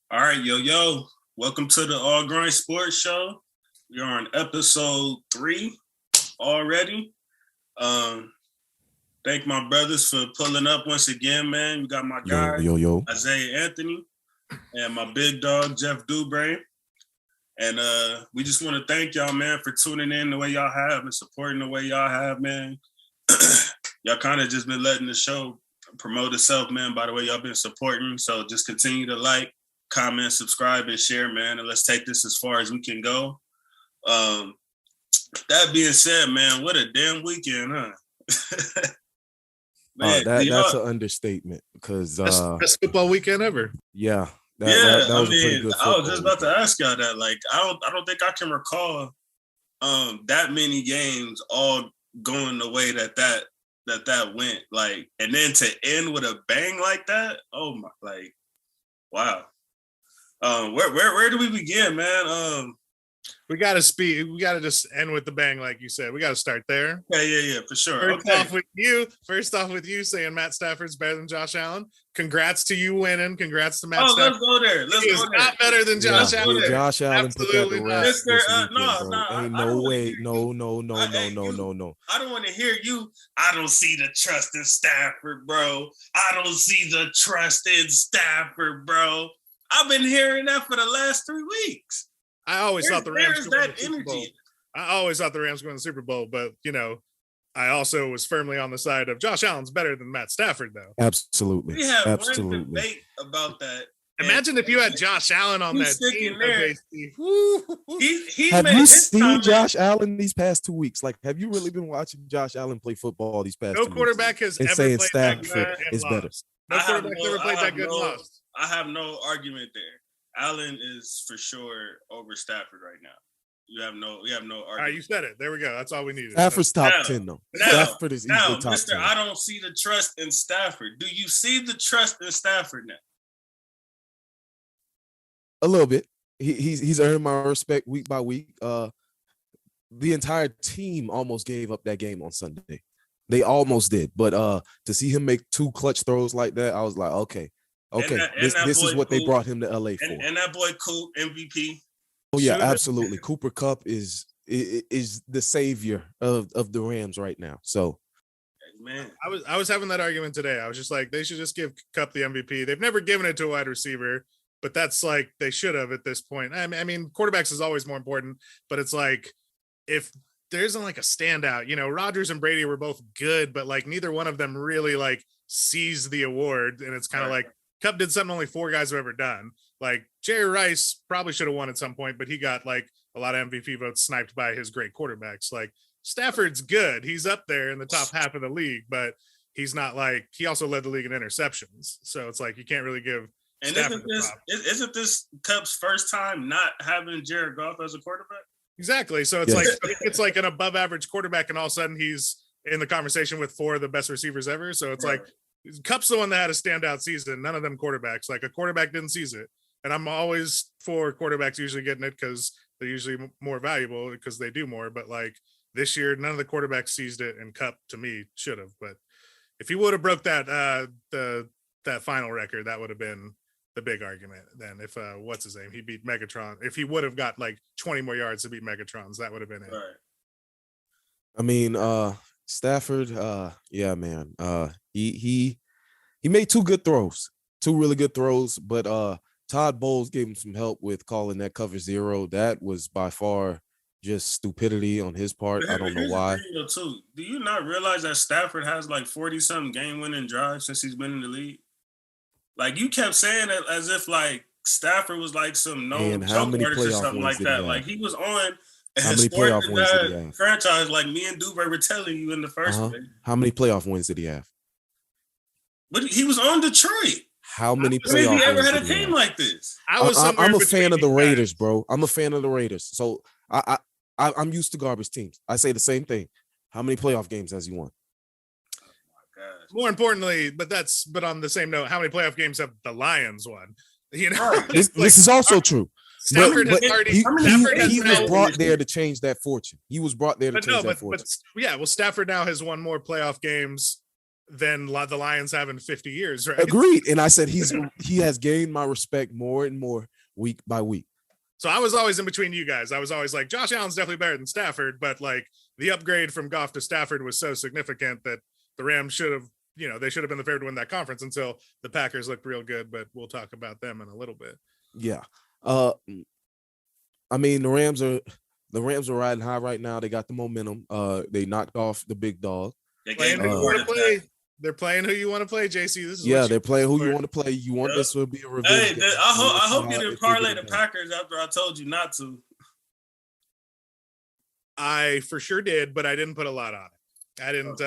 All right, yo. Welcome to the All Grind Sports Show. We're on episode 3 already. Thank my brothers for pulling up once again, man. We got my guy, Isaiah Anthony, and my big dog, Jeff Dubray. And we just want to thank y'all, man, for tuning in the way y'all have and supporting the way y'all have, man. Y'all kind of just been letting the show promote itself, man, by the way y'all been supporting. So just continue to like, comment, subscribe, and share, man. And let's take this as far as we can go. That being said, man, what a damn weekend, huh? Man, that's an understatement because best football weekend ever. Yeah, that was a pretty good. I was just about to ask y'all that. Like, I don't think I can recall that many games all going the way that went. Like, and then to end with a bang like that. Oh my, like, wow. Where do we begin, man? We gotta just end with the bang, like you said. We gotta start there. Yeah, for sure. First off with you saying Matt Stafford's better than Josh Allen. Congrats to you winning. Congrats to Matt Stafford. Let's go there. He's not better than Josh Allen. Yeah, Josh Allen Absolutely put that to rest. Ain't no way. No. I don't want to hear you. I don't see the trust in Stafford, bro. I don't see the trust in Stafford, bro. I've been hearing that for the last 3 weeks. I always thought the Rams would win the Super Bowl. I always thought the Rams would win the Super Bowl, but I also was firmly on the side of Josh Allen's better than Matt Stafford, though. Absolutely. We had one debate about that. Imagine if you had Josh Allen on that team. Have you seen Josh Allen these past 2 weeks? Like, have you really been watching Josh Allen play football these past 2 weeks? No quarterback has ever played that good and lost. No quarterback's ever played that good and lost. I have no argument there. Allen is for sure over Stafford right now. We have no argument. All right, you said it. There we go. That's all we needed. Stafford's top 10, though. Stafford is easily top 10. I don't see the trust in Stafford. Do you see the trust in Stafford now? A little bit. He's earned my respect week by week. The entire team almost gave up that game on Sunday. They almost did. But to see him make 2 clutch throws like that, I was like, okay. This is what they brought him to LA for. And that boy Coop, MVP. Oh yeah, absolutely. Cooper Kupp is the savior of the Rams right now. So, man, I was having that argument today. I was just like, they should just give Kupp the MVP. They've never given it to a wide receiver, but that's like they should have at this point. I mean, quarterbacks is always more important, but it's like if there isn't like a standout, Rodgers and Brady were both good, but like neither one of them really like sees the award, and it's kind of like Kupp did something only 4 guys have ever done. Like Jerry Rice probably should have won at some point, but he got like a lot of MVP votes sniped by his great quarterbacks. Like Stafford's good. He's up there in the top half of the league, but he's not like, he also led the league in interceptions. So it's like, you can't really give. And isn't this Kupp's first time not having Jared Goff as a quarterback? Exactly. So it's it's like an above average quarterback, and all of a sudden he's in the conversation with 4 of the best receivers ever. So it's like, Kupp's the one that had a standout season. None of them quarterbacks. Like a quarterback didn't seize it. And I'm always for quarterbacks usually getting it because they're usually more valuable because they do more. But like this year, none of the quarterbacks seized it, and Kupp to me should have. But if he would have broke that that final record, that would have been the big argument. Then if what's his name? He beat Megatron. If he would have got like 20 more yards to beat Megatron's, that would have been it. Right. I mean, Stafford, yeah, man. He made 2 good throws, 2 really good throws, but Todd Bowles gave him some help with calling that cover 0. That was by far just stupidity on his part. I don't know why. Too. Do you not realize that Stafford has like 40-something game-winning drives since he's been in the league? Like, you kept saying it as if like Stafford was like some known joke artist or something like that. Like, he was on how many playoff wins did he have? Franchise, like me and Dubray were telling you in the first place. How many playoff wins did he have? But he was on Detroit. How many playoff wins? He ever had a team like this? I'm a fan of the Raiders, bro. I'm a fan of the Raiders. So I'm used to garbage teams. I say the same thing. How many playoff games has he won? Oh my God. More importantly, but on the same note, how many playoff games have the Lions won? This is also true. Stafford but has already. He was brought there to change that fortune. He was brought there to change that fortune. Well, Stafford now has won more playoff games than the Lions have in 50 years, right? Agreed. And I said he has gained my respect more and more week by week. So I was always in between you guys. I was always like, Josh Allen's definitely better than Stafford, but like the upgrade from Goff to Stafford was so significant that the Rams should have, they should have been the favorite to win that conference until the Packers looked real good, but we'll talk about them in a little bit. Yeah. I mean, the Rams are riding high right now. They got the momentum. They knocked off the big dog. They're playing who you want to play. They're playing who you want to play, JC. They're playing who you want to play. You want this to be a revenge. Hey, I hope you didn't parlay the Packers after I told you not to. I for sure did, but I didn't put a lot on it. I didn't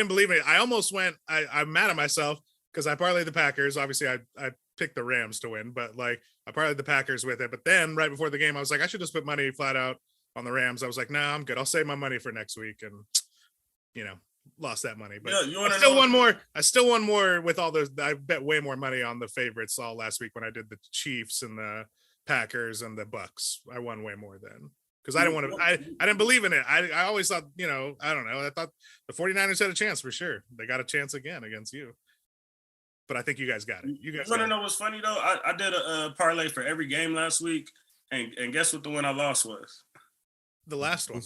believe it. I almost went. I'm mad at myself because I parlayed the Packers. Obviously, I picked the Rams to win, but like I parlayed the Packers with it. But then right before the game, I was like, I should just put money flat out on the Rams. I was like, nah, I'm good. I'll save my money for next week, and lost that money. But I still won more with all those. I bet way more money on the favorites all last week when I did the Chiefs and the Packers and the Bucks. I won way more then. Because I didn't want to, I didn't believe in it. I always thought, I don't know. I thought the 49ers had a chance for sure. They got a chance again against you. But I think you guys got it. You guys want to know what's funny though? I did a parlay for every game last week. And guess what the one I lost was? The last one.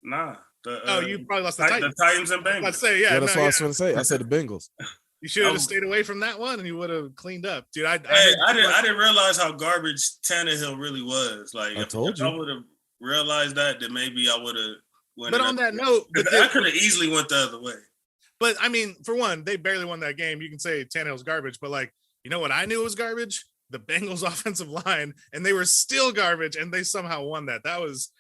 Nah. You probably lost the Titans. The Titans and Bengals. I'd say, yeah. That's what I was going to say. I said the Bengals. You should have stayed away from that one, and you would have cleaned up, dude. I didn't realize how garbage Tannehill really was. Like, I told you, I would have realized that, then maybe I would have. But on that note, I could have easily went the other way. But I mean, for one, they barely won that game. You can say Tannehill's garbage, but like, you know what I knew was garbage? The Bengals' offensive line, and they were still garbage, and they somehow won that. That was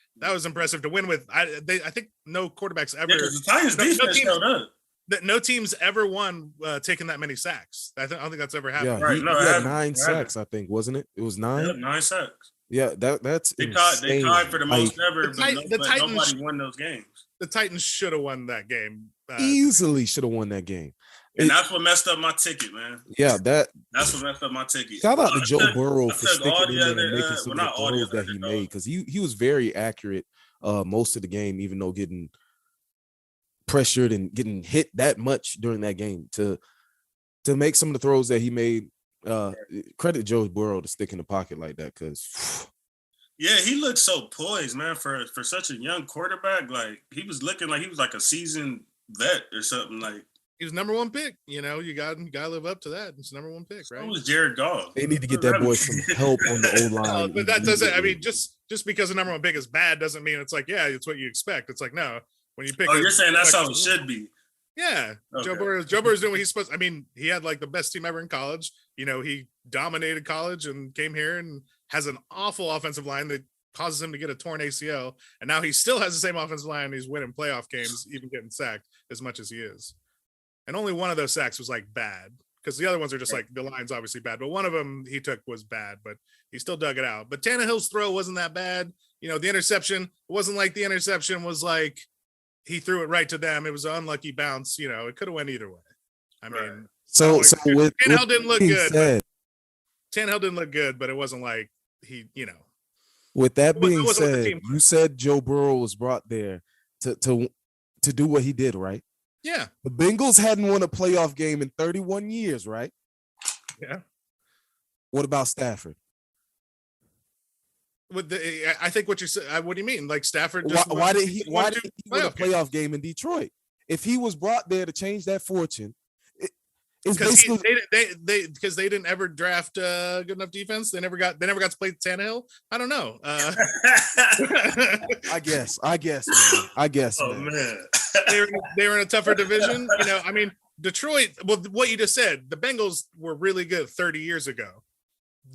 impressive to win with. I think no quarterbacks ever. Yeah, the Titans defense showed up. That no team's ever won taking that many sacks. I don't think that's ever happened. Yeah, he had 9 sacks, I think, wasn't it? It was 9. Yeah, 9 sacks. Yeah, that's they tied for the most ever, but nobody won those games. The Titans should have won that game. Easily should have won that game. And that's what messed up my ticket, man. Yeah, that's what messed up my ticket. Shout out to Joe Burrow for sticking in there and making some of the throws that he made, because he was very accurate most of the game, even though getting pressured and getting hit that much during that game to make some of the throws that he made. Credit Joe Burrow to stick in the pocket like that, because yeah, he looked so poised, man, for such a young quarterback. Like, he was looking like he was like a seasoned vet or something. Like, he was number 1 pick. You gotta live up to that. It's number 1 pick, right? It was Jared Goff. They need to get that boy some help on the O-line. But that doesn't. I mean, just because the number 1 pick is bad doesn't mean it's like, yeah, it's what you expect. It's like, no, when you pick. Oh, you're saying that's how it should be. Yeah, okay. Joe Burrow's doing what he's supposed to. I mean, he had like the best team ever in college. He dominated college and came here and has an awful offensive line that causes him to get a torn ACL. And now he still has the same offensive line. And he's winning playoff games, even getting sacked as much as he is. And only one of those sacks was like bad, because the other ones are just like, the line's obviously bad, but one of them he took was bad, but he still dug it out. But Tannehill's throw wasn't that bad. The interception wasn't like the interception was like he threw it right to them. It was an unlucky bounce. It could have went either way. I mean, so with Tannehill didn't look good. Tannehill didn't look good, but it wasn't like he, With that being said, you said Joe Burrow was brought there to do what he did, right? Yeah. The Bengals hadn't won a playoff game in 31 years, right? Yeah. What about Stafford? I think what you said. What do you mean? Like Stafford? Why did he win a playoff game in Detroit? If he was brought there to change that fortune, it's basically because they didn't ever draft good enough defense. They never got to play Tannehill. I don't know. I guess, man. They were in a tougher division. I mean, Detroit. Well, what you just said, the Bengals were really good 30 years ago.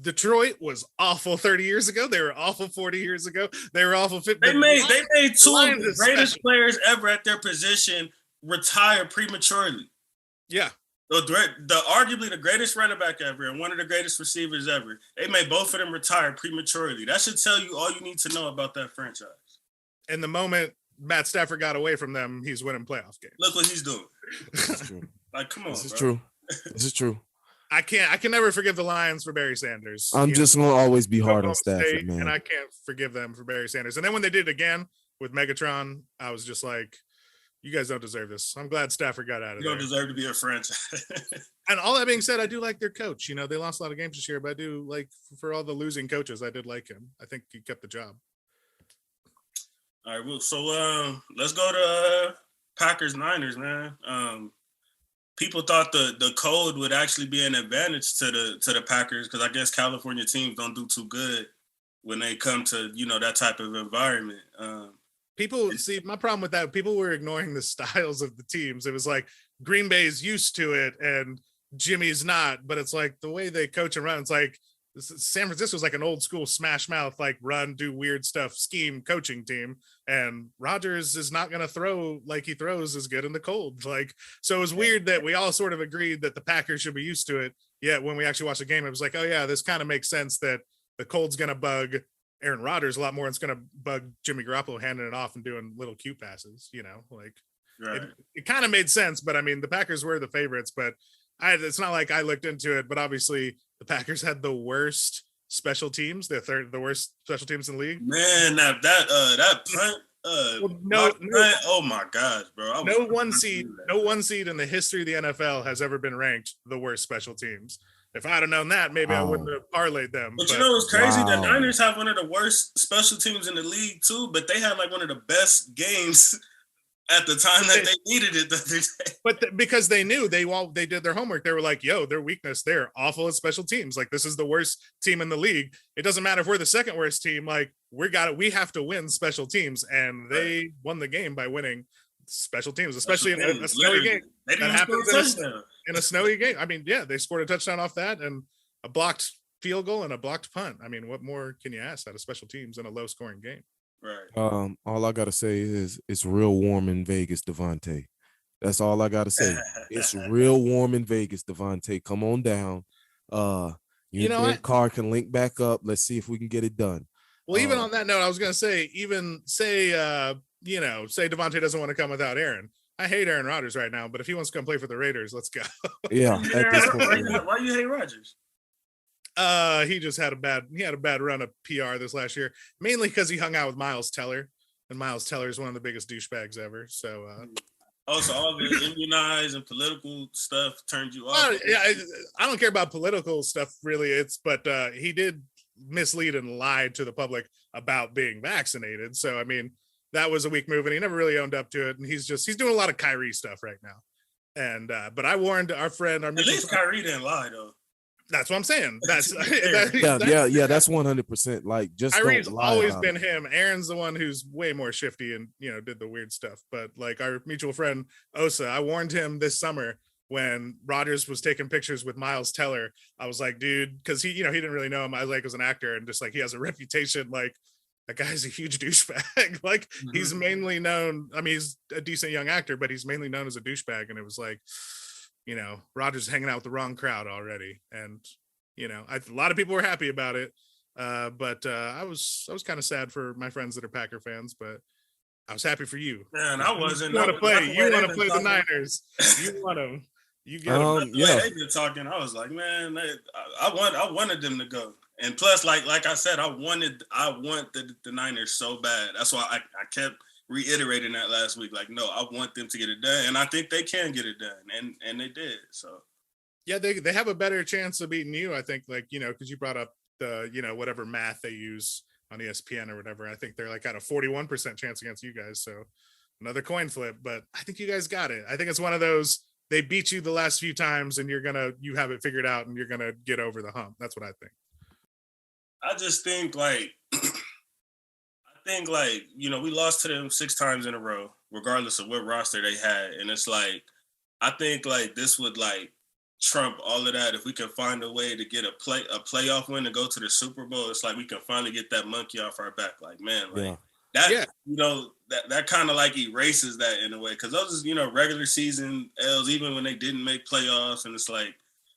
Detroit was awful 30 years ago. They were awful 40 years ago. They were awful 50. They made 2 of the greatest players ever at their position retire prematurely. Yeah. The arguably the greatest running back ever and one of the greatest receivers ever. They made both of them retire prematurely. That should tell you all you need to know about that franchise. And the moment Matt Stafford got away from them, he's winning playoff games. Look what he's doing. This is true. Like, come on. This is true. This is true. I can never forgive the Lions for Barry Sanders. I'm just gonna always be hard on Stafford, man. And I can't forgive them for Barry Sanders. And then when they did it again with Megatron, I was just like, You guys don't deserve this. I'm glad Stafford got out of there. You don't deserve to be a franchise. And all that being said, I do like their coach. They lost a lot of games this year, but I do like, for all the losing coaches, I did like him. I think he kept the job. All right, well, so let's go to Packers-Niners, man. People thought the cold would actually be an advantage to the Packers because I guess California teams don't do too good when they come to that type of environment. People see my problem with that. People were ignoring the styles of the teams. It was like Green Bay's used to it and Jimmy's not, but it's like the way they coach and run. It's like San Francisco's like an old school smash mouth, like run, do weird stuff, scheme coaching team. And Rodgers is not going to throw like he throws as good in the cold. Like, so it was weird that we all sort of agreed that the Packers should be used to it. Yet when we actually watched the game, it was like, oh yeah, this kind of makes sense that the cold's going to bug Aaron Rodgers a lot more. It's going to bug Jimmy Garoppolo handing it off and doing little cute passes, like right. It kind of made sense, but I mean, the Packers were the favorites, but it's not like I looked into it, but obviously the Packers had the worst special teams, the worst special teams in the league. Man, that punt, oh my gosh, bro. No one seed in the history of the NFL has ever been ranked the worst special teams. If I'd have known that, maybe I wouldn't have parlayed them. But it's crazy. The Niners have one of the worst special teams in the league too, but they had like one of the best games at the time that they needed it the other day. But because they knew they did their homework. They were like, yo, their weakness, they're awful at special teams. Like, this is the worst team in the league. It doesn't matter if we're the second worst team. Like, we have to win special teams. And they won the game by winning special teams, especially in a snowy game. That happens in a snowy game. I mean, yeah, they scored a touchdown off that and a blocked field goal and a blocked punt. I mean, what more can you ask out of special teams in a low scoring game? Right. All I gotta say is it's real warm in Vegas, Devontae. That's all I gotta say. It's real warm in Vegas, Devontae. Come on down. You know what? Car can link back up. Let's see if we can get it done. Well, even on that note, I was gonna say, say Devontae doesn't want to come without Aaron. I hate Aaron Rodgers right now, but if he wants to come play for the Raiders, let's go. Yeah. At this point, why you hate Rodgers? He just had a bad run of PR this last year, mainly because he hung out with Miles Teller, and Miles Teller is one of the biggest douchebags ever. So, so all the immunized and political stuff turned you off. I don't care about political stuff really. But he did mislead and lie to the public about being vaccinated. So, I mean, that was a weak move, and he never really owned up to it. And he's doing a lot of Kyrie stuff right now. And but I warned our friend, at least Kyrie didn't lie though. That's what I'm saying. That's That's 100%. Like, just Kyrie's always been him. Aaron's the one who's way more shifty and did the weird stuff. But like our mutual friend Osa, I warned him this summer when Rodgers was taking pictures with Miles Teller. I was like, dude, because he didn't really know him. I was an actor and just like he has a reputation like that guy's a huge douchebag. Like he's mainly known. I mean, he's a decent young actor, but he's mainly known as a douchebag. And it was like, Rodgers hanging out with the wrong crowd already. And, a lot of people were happy about it. But I was kind of sad for my friends that are Packer fans, but I was happy for you. Man, I wasn't. You want to play the Niners. You want them. You get them. Yeah. They've been talking. I was like, man, I wanted them to go. And plus, like I said, I want the Niners so bad. That's why I kept reiterating that last week. Like, no, I want them to get it done, and I think they can get it done, and they did. So, yeah, they have a better chance of beating you. I think, like because you brought up the whatever math they use on ESPN or whatever. I think they're like at a 41% chance against you guys. So another coin flip, but I think you guys got it. I think it's one of those they beat you the last few times, and you have it figured out, and you're gonna get over the hump. That's what I think. I just think we lost to them 6 times in a row, regardless of what roster they had. And it's like, I think like this would like trump all of that. If we can find a way to get a playoff win to go to the Super Bowl, it's like we can finally get that monkey off our back. Like, man, like that kind of like erases that in a way. Cause those is, regular season L's, even when they didn't make playoffs. And it's like,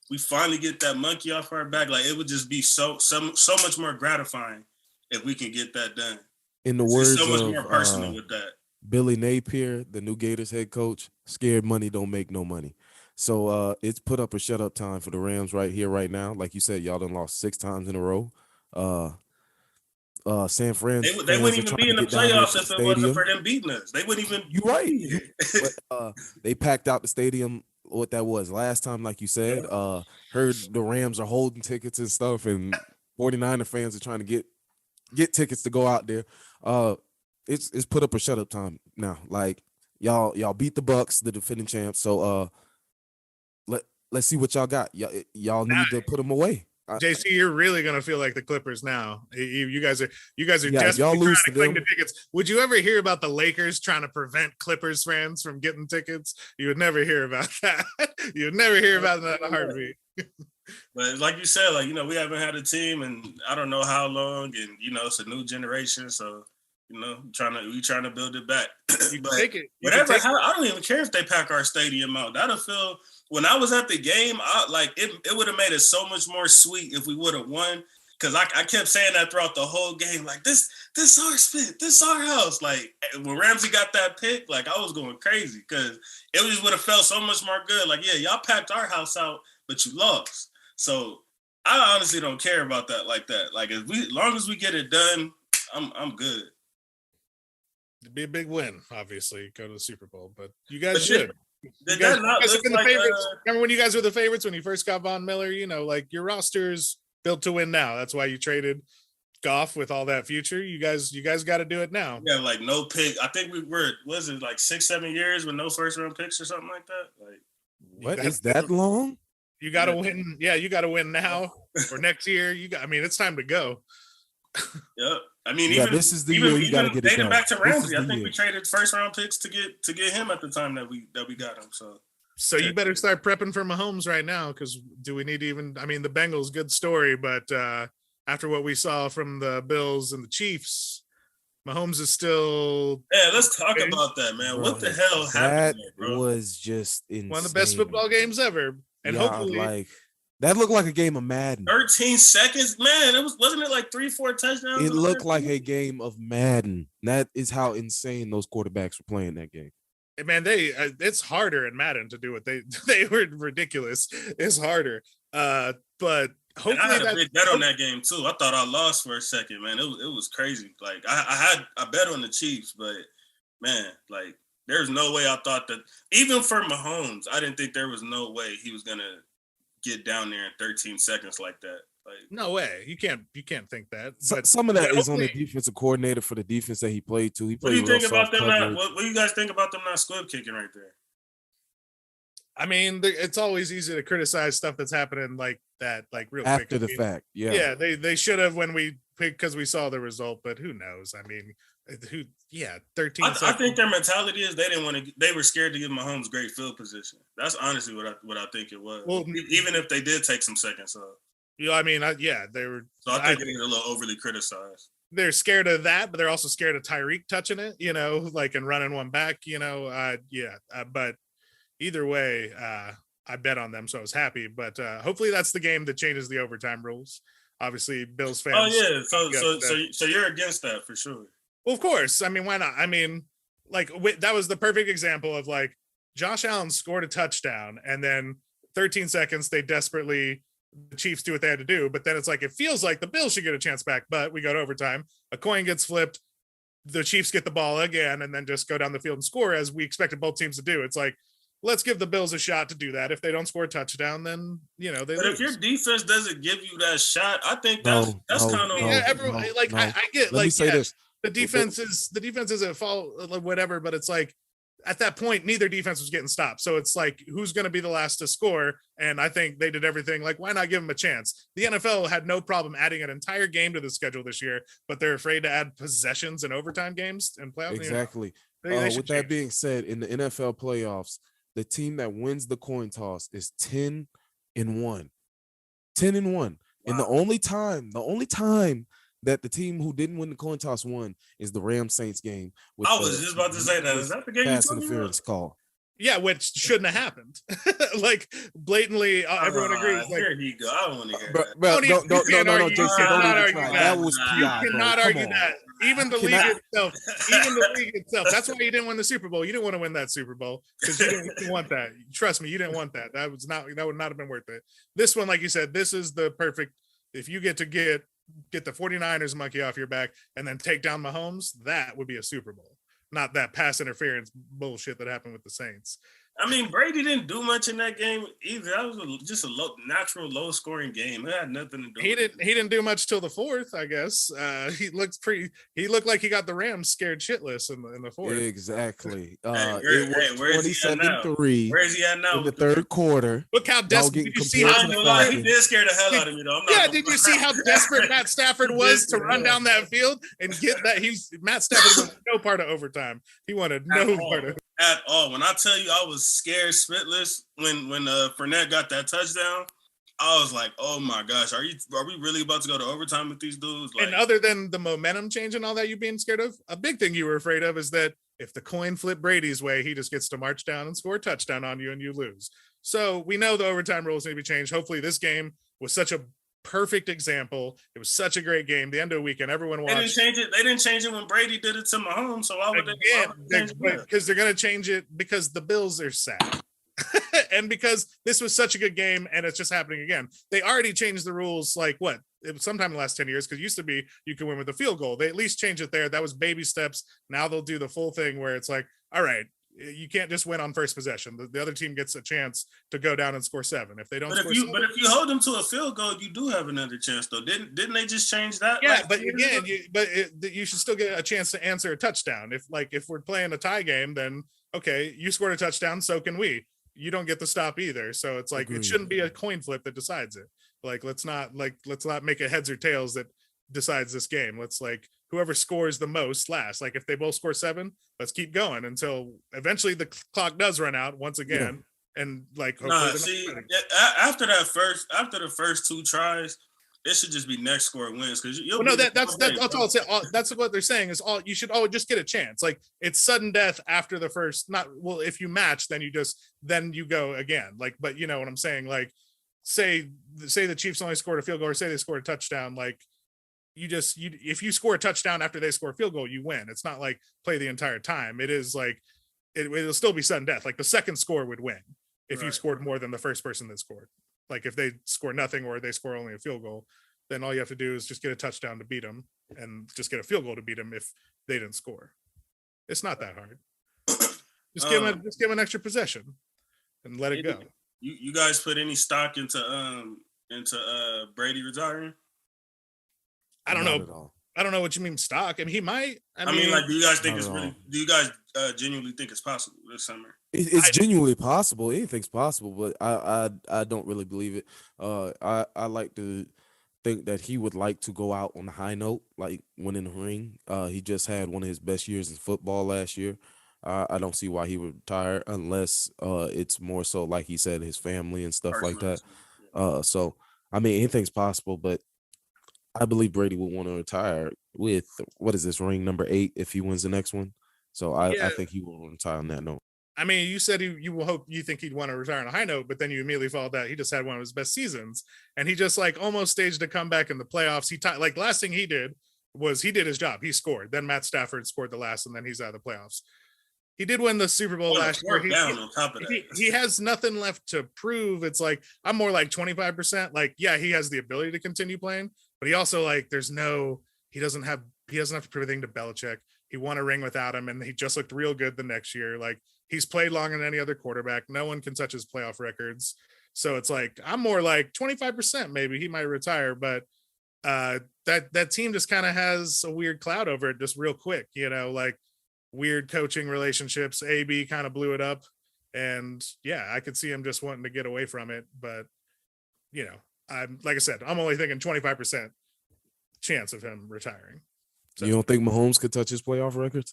we finally get that monkey off our back. Like, it would just be so much more gratifying if we can get that done. In the words so much more personal with that. Billy Napier, the new Gators head coach, scared money don't make no money. So it's put up or shut up time for the Rams right here, right now. Like you said, y'all done lost 6 times in a row. San Fran. They wouldn't even be in the playoffs if it wasn't for them beating us. They wouldn't even. You're right. But, they packed out the stadium. What that was last time, like you said. Heard the Rams are holding tickets and stuff, and 49er fans are trying to get tickets to go out there. It's put up or shut up time now. Like y'all beat the Bucks, the defending champs. So let's see what y'all got. Y'all need to put them away. JC, you're really gonna feel like the Clippers now. You guys are desperately y'all trying lose to to cling them. to tickets. Would you ever hear about the Lakers trying to prevent Clippers fans from getting tickets? You would never hear about that. You would never hear about that in a heartbeat. But like you said, like, we haven't had a team and I don't know how long, and it's a new generation, so we trying to build it back. You can take it. Whatever. I don't even care if they pack our stadium out. That'll feel. When I was at the game, it would have made it so much more sweet if we would have won. Because I kept saying that throughout the whole game, like this our spit, this our house. Like when Ramsey got that pick, like I was going crazy because it just would have felt so much more good. Like, yeah, y'all packed our house out, but you lost. So I honestly don't care about that like that. Like as long as we get it done, I'm good. It'd be a big win, obviously, go to the Super Bowl, but you guys should. Remember when you guys were the favorites when you first got Von Miller? Like your roster's built to win now. That's why you traded Goff with all that future. You guys got to do it now. Yeah, like no pick. I think we were. Was it like 6-7 years with no first round picks or something like that? Like what is that long? You got to win. Yeah, you got to win now or next year. It's time to go. Yep. I mean, even this is the year you got to get it done. Back to Ramsey, I think we traded first round picks to get him at the time that we got him. So you better start prepping for Mahomes right now, because do we need to even? I mean, the Bengals, good story, but after what we saw from the Bills and the Chiefs, Mahomes is still. Yeah, let's talk about that, man. Bro, what the hell happened there, bro? That was just insane. One of the best football games ever, and hopefully. That looked like a game of Madden. 13 seconds, man. Wasn't it like 3-4 touchdowns? It looked like a game of Madden. That is how insane those quarterbacks were playing that game. Man, it's harder in Madden to do what they were ridiculous. It's harder, but hopefully I had a big bet on that game too. I thought I lost for a second, man. It was crazy. Like I bet on the Chiefs, but man, like there's no way I thought that even for Mahomes, I didn't think there was no way he was gonna get down there in 13 seconds like that. Like no way. You can't think that. But some of that is on the defensive coordinator for the defense that he played to. What do you think about them? What do you guys think about them not squib kicking right there? I mean, it's always easy to criticize stuff that's happening like that, like real quick. After the fact, yeah. Yeah, they should have when we picked because we saw the result, but who knows? I mean, 13 seconds. I think their mentality is they were scared to give Mahomes great field position. That's honestly what I think it was. Well, even if they did take some seconds off. I mean, they were. So I think they're a little overly criticized. They're scared of that, but they're also scared of Tyreek touching it, like and running one back, but either way, I bet on them, so I was happy. But hopefully that's the game that changes the overtime rules. Obviously, Bills fans. Oh yeah, so you're against that for sure. Well, of course. I mean, why not? I mean, like that was the perfect example of like Josh Allen scored a touchdown, and then 13 seconds the Chiefs do what they had to do, but then it's like it feels like the Bills should get a chance back, but we go to overtime. A coin gets flipped, the Chiefs get the ball again, and then just go down the field and score as we expected both teams to do. It's like, let's give the Bills a shot to do that. If they don't score a touchdown, then they But lose. if your defense doesn't give you that shot, I think that's kind of everyone I get. Let me say this. The defense is at fault, whatever, but it's like at that point, neither defense was getting stopped. So it's like, who's going to be the last to score? And I think they did everything. Like, why not give them a chance? The NFL had no problem adding an entire game to the schedule this year, but they're afraid to add possessions and overtime games and playoffs. Exactly. With that being said, in the NFL playoffs, the team that wins the coin toss is 10-1. 10-1. Wow. And the only time that the team who didn't win the coin toss won is the Rams Saints game. I was just about to say that. Is that the game pass interference call? Yeah, which shouldn't have happened. Like blatantly, everyone agrees. Like, here he go. I don't want to hear that. No, Jason, don't even try. That was PI. You cannot argue that. Even the league itself. That's why you didn't win the Super Bowl. You didn't want to win that Super Bowl because you didn't want that. Trust me, you didn't want that. That would not have been worth it. This one, like you said, this is the perfect. If you get get the 49ers monkey off your back and then take down Mahomes, that would be a Super Bowl. Not that pass interference bullshit that happened with the Saints. I mean, Brady didn't do much in that game either. That was just a natural, low-scoring game. It had nothing to do. He didn't do much till the fourth, I guess. He looked like he got the Rams scared shitless in the fourth. Exactly. It was 27-3. Where is he at now? In the third quarter. Look how desperate. Did you see he did scare the hell out of me, though. Did you see how desperate Matt Stafford was to run down that field and get that? Matt Stafford wanted no part of overtime. He wanted no part of at all. When I tell you I was scared spitless when Fournette got that touchdown, I was like, oh my gosh, are we really about to go to overtime with these dudes? And other than the momentum change and all that you being scared of, a big thing you were afraid of is that if the coin flip Brady's way, he just gets to march down and score a touchdown on you and you lose. So we know the overtime rules need to be changed. Hopefully this game was such a perfect example. It was such a great game. The end of the weekend, everyone watched. They didn't change it when Brady did it to Mahomes. So why would they? Because they're going to change it because the Bills are sad. And because this was such a good game and it's just happening again. They already changed the rules sometime in the last 10 years, because it used to be you can win with a field goal. They at least changed it there. That was baby steps. Now they'll do the full thing where it's like, all right, you can't just win on first possession. The other team gets a chance to go down and score 7. If they don't, but if you hold them to a field goal, you do have another chance, though. Didn't they just change that? Yeah, but again, you should still get a chance to answer a touchdown. If we're playing a tie game, then okay, you scored a touchdown, so can we. You don't get the stop either. So it's like It shouldn't be a coin flip that decides it. Let's not make it heads or tails that decides this game. Let's whoever scores the most last. If they both score 7, let's keep going until eventually the clock does run out once again. Yeah. And after the first 2 tries, it should just be next score wins, because that's all. That's what they're saying is all. You should just get a chance. It's sudden death after the first. If you match, then you go again. But you know what I'm saying. Say the Chiefs only scored a field goal, or say they scored a touchdown. If you score a touchdown after they score a field goal, you win. It's not play the entire time. It is it'll still be sudden death. The second score would win if you scored more than the first person that scored. If they score nothing or they score only a field goal, then all you have to do is just get a touchdown to beat them and just get a field goal to beat them if they didn't score. It's not that hard. Just give them an extra possession and let it go. You guys put any stock into Brady retiring? I don't know. I don't know what you mean stock. I mean, he might. Do you guys think do you guys genuinely think it's possible this summer? It's genuinely possible. Anything's possible, but I don't really believe it. I like to think that he would like to go out on a high note, winning the ring. He just had one of his best years in football last year. I don't see why he would retire unless it's more so, like he said, his family and stuff like that. So I mean, anything's possible, but I believe Brady will want to retire with, what is this, ring number 8 if he wins the next one. So I think he will retire on that note. I mean, you said you think he'd want to retire on a high note, but then you immediately followed that he just had one of his best seasons, and he just almost staged a comeback in the playoffs. Last thing he did was he did his job. He scored. Then Matt Stafford scored the last, and then he's out of the playoffs. He did win the Super Bowl last year. He has nothing left to prove. It's I'm more 25%. He has the ability to continue playing, but he also he doesn't have to prove anything to Belichick. He won a ring without him, and he just looked real good the next year. He's played longer than any other quarterback. No one can touch his playoff records. So it's I'm more 25% maybe he might retire, but that team just kind of has a weird cloud over it just real quick, weird coaching relationships. AB kind of blew it up, and I could see him just wanting to get away from it. But I'm only thinking 25% chance of him retiring. So, you don't think Mahomes could touch his playoff records?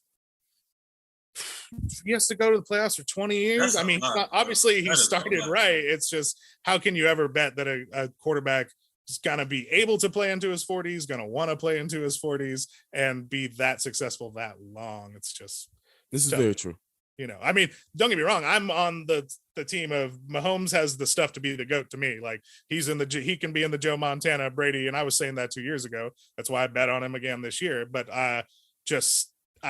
He has to go to the playoffs for 20 years. I mean, obviously he started right. It's just, how can you ever bet that a quarterback is going to be able to play into his 40s, going to want to play into his 40s and be that successful that long? It's just, this is very true. I mean, don't get me wrong. I'm on the team of Mahomes has the stuff to be the GOAT to me. He can be in the Joe Montana, Brady. And I was saying that 2 years ago. That's why I bet on him again this year. But I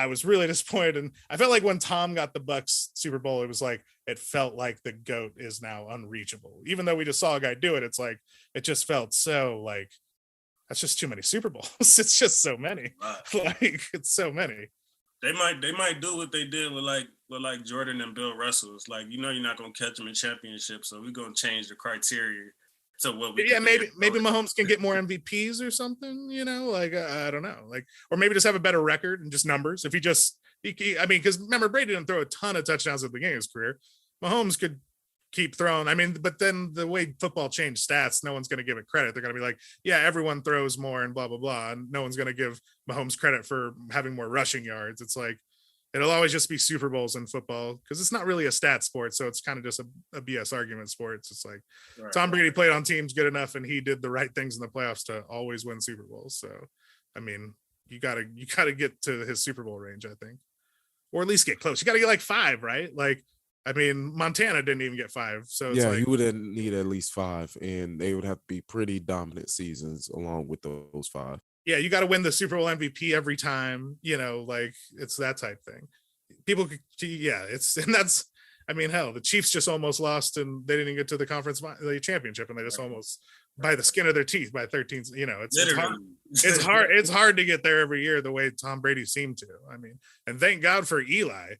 was really disappointed. And I felt like when Tom got the Bucs Super Bowl, it felt like the GOAT is now unreachable. Even though we just saw a guy do it, it's it just felt so That's just too many Super Bowls. It's just so many. Like it's so many. They might do what they did with like Jordan and Bill Russell. It's like, you're not gonna catch them in championships, so we're gonna change the criteria to what we. Yeah, maybe Mahomes can get more MVPs or something. Like I don't know, like, or maybe just have a better record and just numbers. If I mean, because remember, Brady didn't throw a ton of touchdowns at the beginning of his career. Mahomes could keep throwing. I mean, but then the way football changed stats, no one's going to give it credit. They're going to be like, yeah, everyone throws more and blah, blah, blah. And no one's going to give Mahomes credit for having more rushing yards. It's like, it'll always just be Super Bowls in football because it's not really a stat sport. So it's kind of just a BS argument sport. It's like Tom Brady played on teams good enough and he did the right things in the playoffs to always win Super Bowls. So, I mean, you gotta get to his Super Bowl range, I think. Or at least get close. You got to get like 5, right? Like, I mean, Montana didn't even get 5. So it's you would need at least 5, and they would have to be pretty dominant seasons along with those 5. Yeah, you got to win the Super Bowl MVP every time, like it's that type thing. People, I mean, hell, the Chiefs just almost lost and they didn't get to the the championship, and they just almost by the skin of their teeth by 13. It's hard. It's hard. It's hard to get there every year the way Tom Brady seemed to. I mean, and thank God for Eli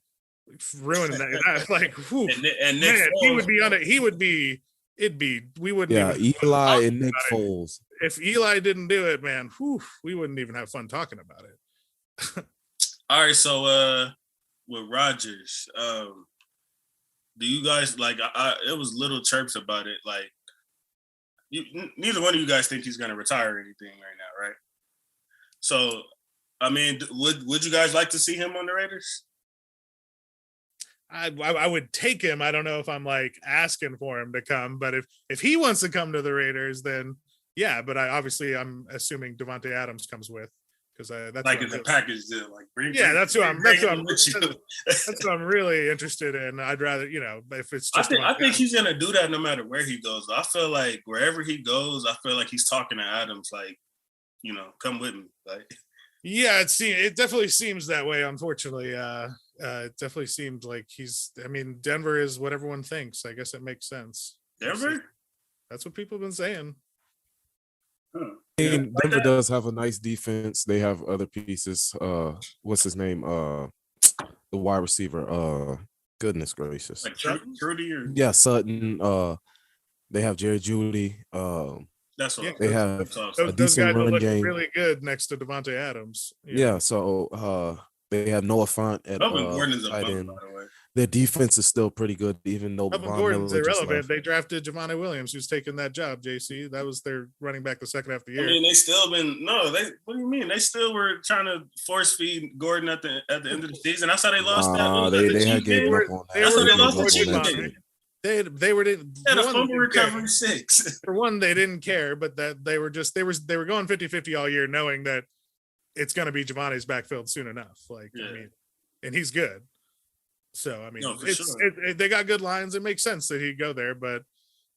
ruining that. Like, whew, and Nick man, Foles, he would be on it. He would be. We wouldn't. Yeah, Eli and Nick Foles. If Eli didn't do it, man, we wouldn't even have fun talking about it. All right, so with Rodgers, do you guys like? It was little chirps about it. Like, neither one of you guys think he's going to retire or anything right now, right? So, I mean, would you guys like to see him on the Raiders? I would take him. I don't know if I'm like asking for him to come, but if he wants to come to the Raiders, then yeah. But I'm assuming Devontae Adams comes with, because that's like it's a package deal. Like that's what I'm really interested in. I'd rather if it's just I think he's gonna do that no matter where he goes. I feel like wherever he goes, I feel like he's talking to Adams like, come with me. Like, yeah, it definitely seems that way. Unfortunately, it definitely seemed like Denver is what everyone thinks. I guess it makes sense. Denver? That's what people have been saying. Denver does have a nice defense. They have other pieces. What's his name? The wide receiver. Goodness gracious. Like Trudy or Sutton. They have Jerry Jeudy. That's what they have. Those guys are looking really good next to Devontae Adams. Yeah. So they have Noah Fant at tight end. Their defense is still pretty good, even though Melvin Gordon's irrelevant. They drafted Javonte Williams, who's taken that job. JC, that was their running back the second half of the year. I mean, they still what do you mean? They still were trying to force feed Gordon at the end of the season. That's how they lost that. They had gave up on that. That's how they lost the They were a fumble recovery 6. For one, they didn't care, but that they were going 50-50 all year, knowing that it's going to be Javonte's backfield soon enough. Like, I mean, and he's good. So, I mean, they got good lines. It makes sense that he'd go there, but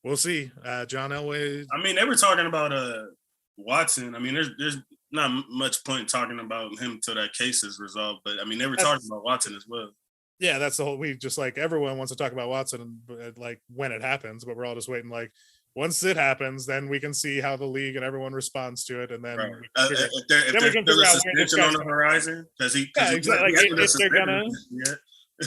we'll see. John Elway. I mean, they were talking about Watson. I mean, there's not much point talking about him till that case is resolved, but I mean, they were talking about Watson as well. Yeah, that's the whole. We just like everyone wants to talk about Watson and like when it happens, but we're all just waiting. Like once it happens, then we can see how the league and everyone responds to it, and then if there's still a suspension on the horizon, exactly. If they're gonna.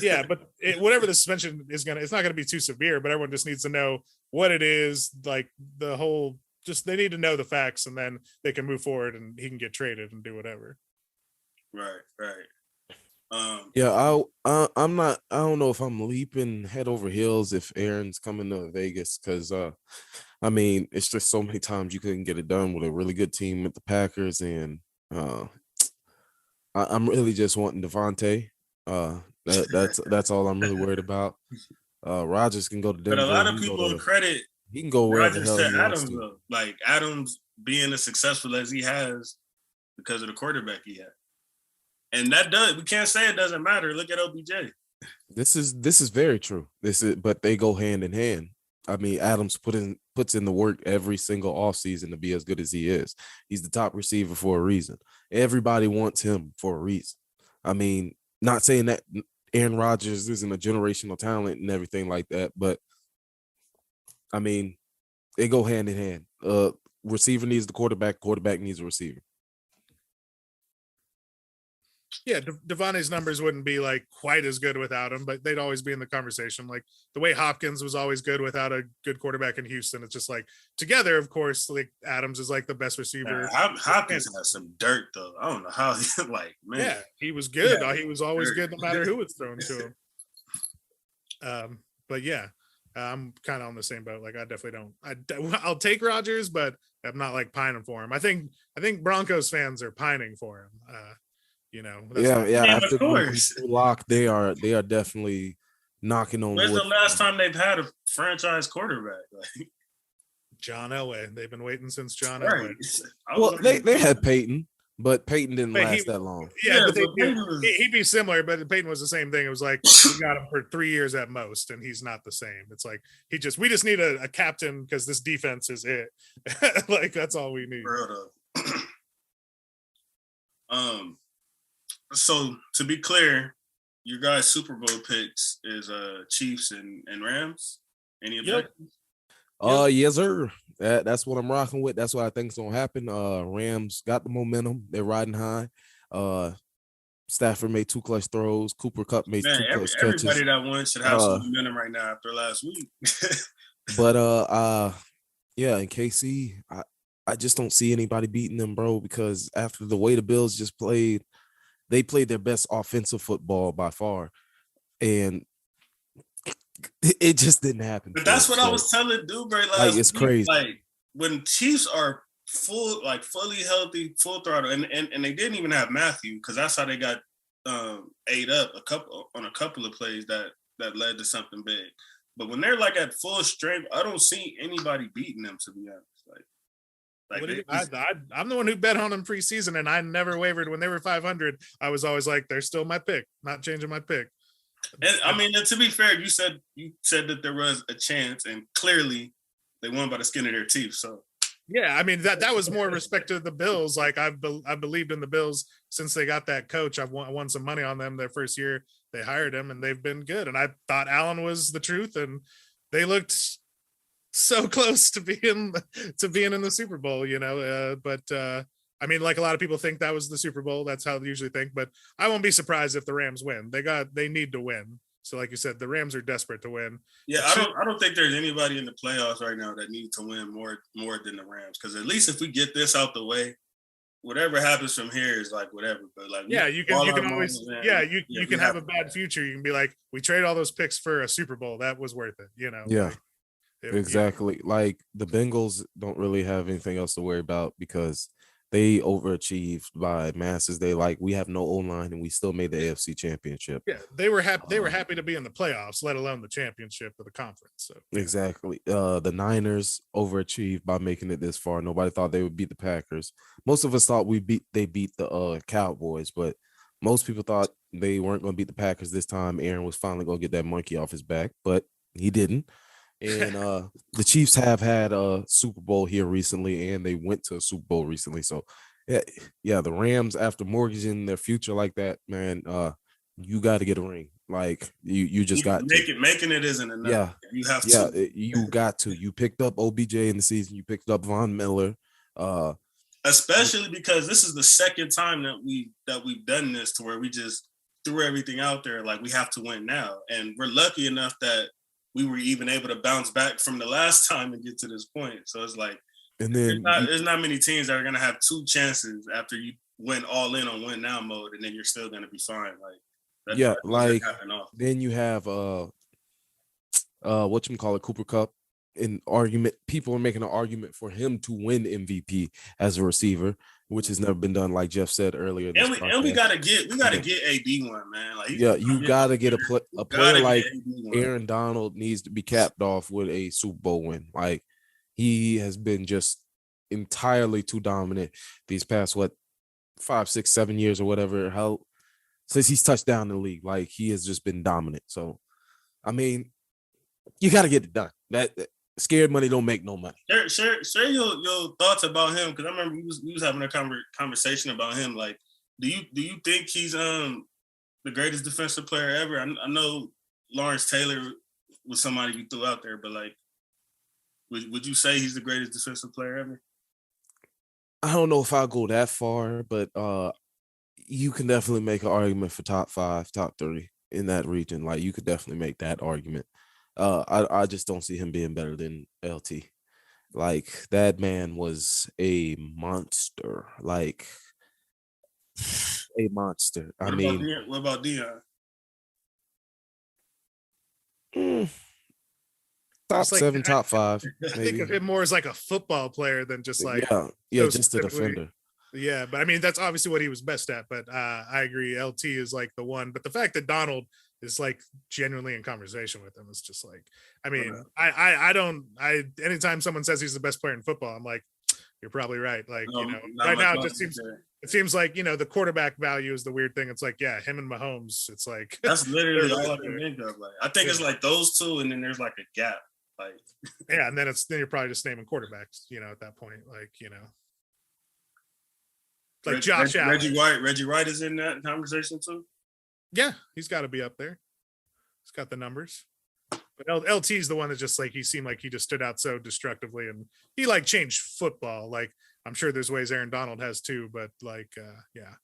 Yeah, but whatever the suspension is it's not gonna be too severe. But everyone just needs to know what it is. Like the whole, they need to know the facts, and then they can move forward, and he can get traded and do whatever. Right. I'm not. I don't know if I'm leaping head over heels if Aaron's coming to Vegas, because I mean, it's just so many times you couldn't get it done with a really good team with the Packers, and I'm really just wanting Devontae. That's all I'm really worried about. Rodgers can go to Denver. But a lot of people credit he can go wherever the hell he wants to. Though. Like Adams being as successful as he has because of the quarterback he had. And we can't say it doesn't matter. Look at OBJ. This is very true. But they go hand in hand. I mean, Adams puts in the work every single offseason to be as good as he is. He's the top receiver for a reason. Everybody wants him for a reason. I mean, not saying that Aaron Rodgers isn't a generational talent and everything like that, but I mean, they go hand in hand. receiver needs the quarterback needs a receiver. Yeah, Devontae's numbers wouldn't be like quite as good without him, but they'd always be in the conversation. Like the way Hopkins was always good without a good quarterback in Houston. It's just like together, of course, like Adams is like the best receiver. Hopkins has some dirt though. I don't know how he like, man. Yeah, he was good. Yeah, he was always good no matter who was thrown to him. But yeah, I'm kind of on the same boat. Like I definitely don't. I'll take Rodgers, but I'm not like pining for him. I think Broncos fans are pining for him. After lock, they are definitely knocking on. When's the last time they've had a franchise quarterback? Like John Elway. They've been waiting since John Elway. Well, they had Peyton, but Peyton didn't last that long. Yeah, but he'd be similar, but Peyton was the same thing. It was like we got him for 3 years at most, and he's not the same. It's like we just need a captain because this defense is it. Like that's all we need. So to be clear, your guys' Super Bowl picks is Chiefs and Rams. Any objections? Yes, sir. That's what I'm rocking with. That's what I think is gonna happen. Rams got the momentum. They're riding high. Stafford made 2 clutch throws. Cooper Kupp made 2 clutch catches. Everybody that won should have some momentum right now after last week. But in KC, I just don't see anybody beating them, bro, because after the way the Bills just played, they played their best offensive football by far, and it just didn't happen. But that's what I was telling Dubray last week. It's crazy. Like when Chiefs are fully healthy, full throttle, and they didn't even have Matthew because that's how they got ate up on a couple of plays that led to something big. But when they're like at full strength, I don't see anybody beating them, to be honest. I'm the one who bet on them preseason, and I never wavered when they were 500. I was always like, they're still my pick, not changing my pick. And I mean, to be fair, you said that there was a chance, and clearly they won by the skin of their teeth. So yeah, I mean that was more respect to the Bills. Like I believed in the Bills since they got that coach. I won some money on them their first year. They hired him, and they've been good. And I thought Allen was the truth, and they looked so close to being in the Super Bowl, but I mean, like a lot of people think that was the Super Bowl. That's how they usually think, but I won't be surprised if the Rams win. They need to win. So like you said, the Rams are desperate to win. Yeah, I don't think there's anybody in the playoffs right now that needs to win more than the Rams. Because at least if we get this out the way, whatever happens from here is like whatever. But like, yeah, you can always you can have a bad future. You can be like, we trade all those picks for a Super Bowl. That was worth it. Yeah. Exactly. Like the Bengals don't really have anything else to worry about because they overachieved by masses. We have no O-line and we still made the AFC Championship. Yeah, they were happy. They were happy to be in the playoffs, let alone the championship of the conference. So exactly. The Niners overachieved by making it this far. Nobody thought they would beat the Packers. Most of us thought they beat the Cowboys, but most people thought they weren't going to beat the Packers this time. Aaron was finally going to get that monkey off his back, but he didn't. And the Chiefs have had a Super Bowl here recently, and they went to a Super Bowl recently. So, yeah, the Rams, after mortgaging their future like that, man, you got to get a ring. Like you just got to. Making it isn't enough. Yeah, you have to. Yeah, you got to. You picked up OBJ in the season. You picked up Von Miller. Especially because this is the second time that we've done this to where we just threw everything out there like we have to win now, and we're lucky enough that we were even able to bounce back from the last time and get to this point. So it's like, and then there's not many teams that are going to have 2 chances after you went all in on win now mode, and then you're still going to be fine. Like, then you have Cooper Kupp. An argument. People are making an argument for him to win MVP as a receiver, which has never been done. Like Jeff said earlier, and we gotta get AD one, man. Like you gotta get a player like Aaron Donald needs to be capped off with a Super Bowl win. Like he has been just entirely too dominant these past 5, 6, 7 years or whatever. Since he's touched down in the league, like he has just been dominant. So, I mean, you got to get it done. That scared money don't make no money. Share your thoughts about him, because I remember we was having a conversation about him. Like, do you think he's the greatest defensive player ever? I know Lawrence Taylor was somebody you threw out there, but like, would you say he's the greatest defensive player ever? I don't know if I'll go that far, but you can definitely make an argument for top 5, top 3 in that region. Like, you could definitely make that argument. I just don't see him being better than LT. Like, that man was a monster. Like, a monster. What about Dion? Top 7, top 5. I think of him more as like a football player than just like just a defender. Yeah, but I mean that's obviously what he was best at. But I agree, LT is like the one. But the fact that Donald is like genuinely in conversation with him is just like, I mean, I anytime someone says he's the best player in football, I'm like, you're probably right. Like, right now it seems like, the quarterback value is the weird thing. It's like, yeah, him and Mahomes, it's like that's literally all I can think of. Like, I think it's like those two, and then there's like a gap. Like, yeah, and then you're probably just naming quarterbacks, at that point, like, like Josh Allen. Reggie White is in that conversation too. Yeah, he's got to be up there. He's got the numbers. But LT is the one that just like, he seemed like he just stood out so destructively, and he like changed football. Like, I'm sure there's ways Aaron Donald has too, but like, yeah.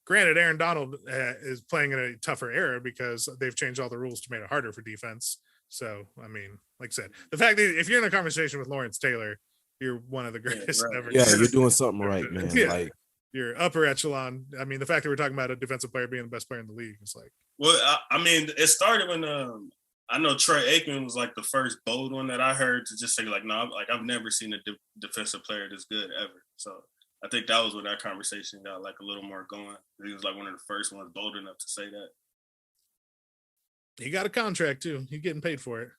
Granted, Aaron Donald is playing in a tougher era because they've changed all the rules to make it harder for defense. So, I mean, like I said, the fact that if you're in a conversation with Lawrence Taylor, you're one of the greatest ever. Yeah, you're doing something right, man. Yeah. Like, you're upper echelon. I mean, the fact that we're talking about a defensive player being the best player in the league is like. Well, I mean, it started when I know Troy Aikman was like the first bold one that I heard to just say like, no, like I've never seen a defensive player this good ever. So I think that was when that conversation got like a little more going. He was like one of the first ones bold enough to say that. He got a contract too. He's getting paid for it.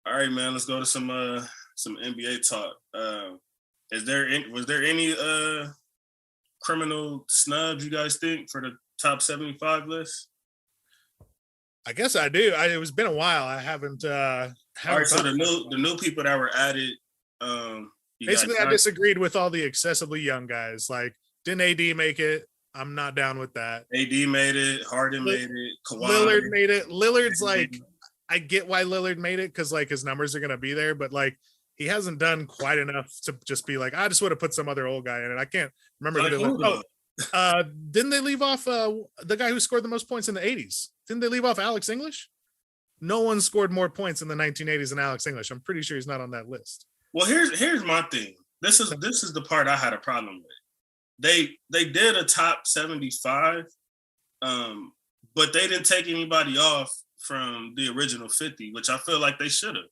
All right, man. Let's go to some NBA talk. Was there any criminal snubs you guys think for the top 75 list? I guess I do. It's been a while. I haven't. All right, so the new people that were added. Basically, I disagreed with all the excessively young guys. Like, didn't AD make it? I'm not down with that. AD made it. Harden made it. Kawhi. Lillard made it. Lillard's like, I get why Lillard made it because like his numbers are gonna be there, but like he hasn't done quite enough to just be like, I just would have put some other old guy in it. I can't remember who didn't they leave off the guy who scored the most points in the 80s? Didn't they leave off Alex English? No one scored more points in the 1980s than Alex English. I'm pretty sure he's not on that list. Well, here's my thing. This is the part I had a problem with. They did a top 75, but they didn't take anybody off from the original 50, which I feel like they should have.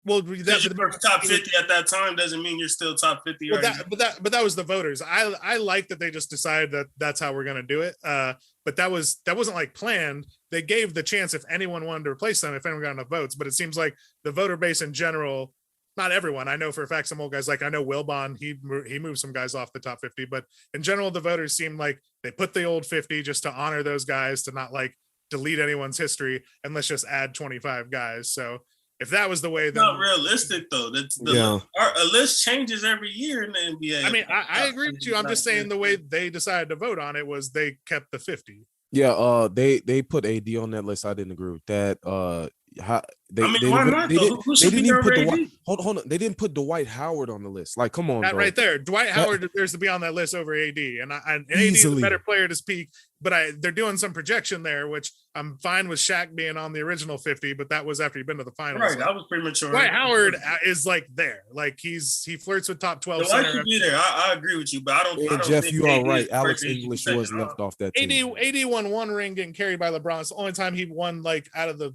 Well, that you were top 50 at that time doesn't mean you're still top 50. Well, but that was the voters. I like that they just decided that that's how we're gonna do it. But that wasn't like planned. They gave the chance if anyone wanted to replace them, if anyone got enough votes. But it seems like the voter base in general, not everyone. I know for a fact some old guys, like I know Wilbon, he moved some guys off the top 50. But in general, the voters seemed like they put the old 50 just to honor those guys, to not like delete anyone's history, and let's just add 25 guys. So if that was the way, then not realistic though. A list changes every year in the NBA. I mean, I agree with you. I'm just saying the way they decided to vote on it was they kept the 50. Yeah, they put AD on that list. I didn't agree with that. Why not? They didn't even put hold on. They didn't put Dwight Howard on the list. Like, come on, that bro. Right there. Dwight Howard deserves to be on that list over AD, and AD is a better player to speak. But they're doing some projection there, which I'm fine with Shaq being on the original 50, but that was after he'd been to the finals. Right, that was premature. Dwight Howard is like there, like he flirts with top 12. Dwight should be there. I agree with you, but I don't. Jeff, think you are right. Alex English was left off that team. AD won one ring getting carried by LeBron. It's the only time he won like out of the.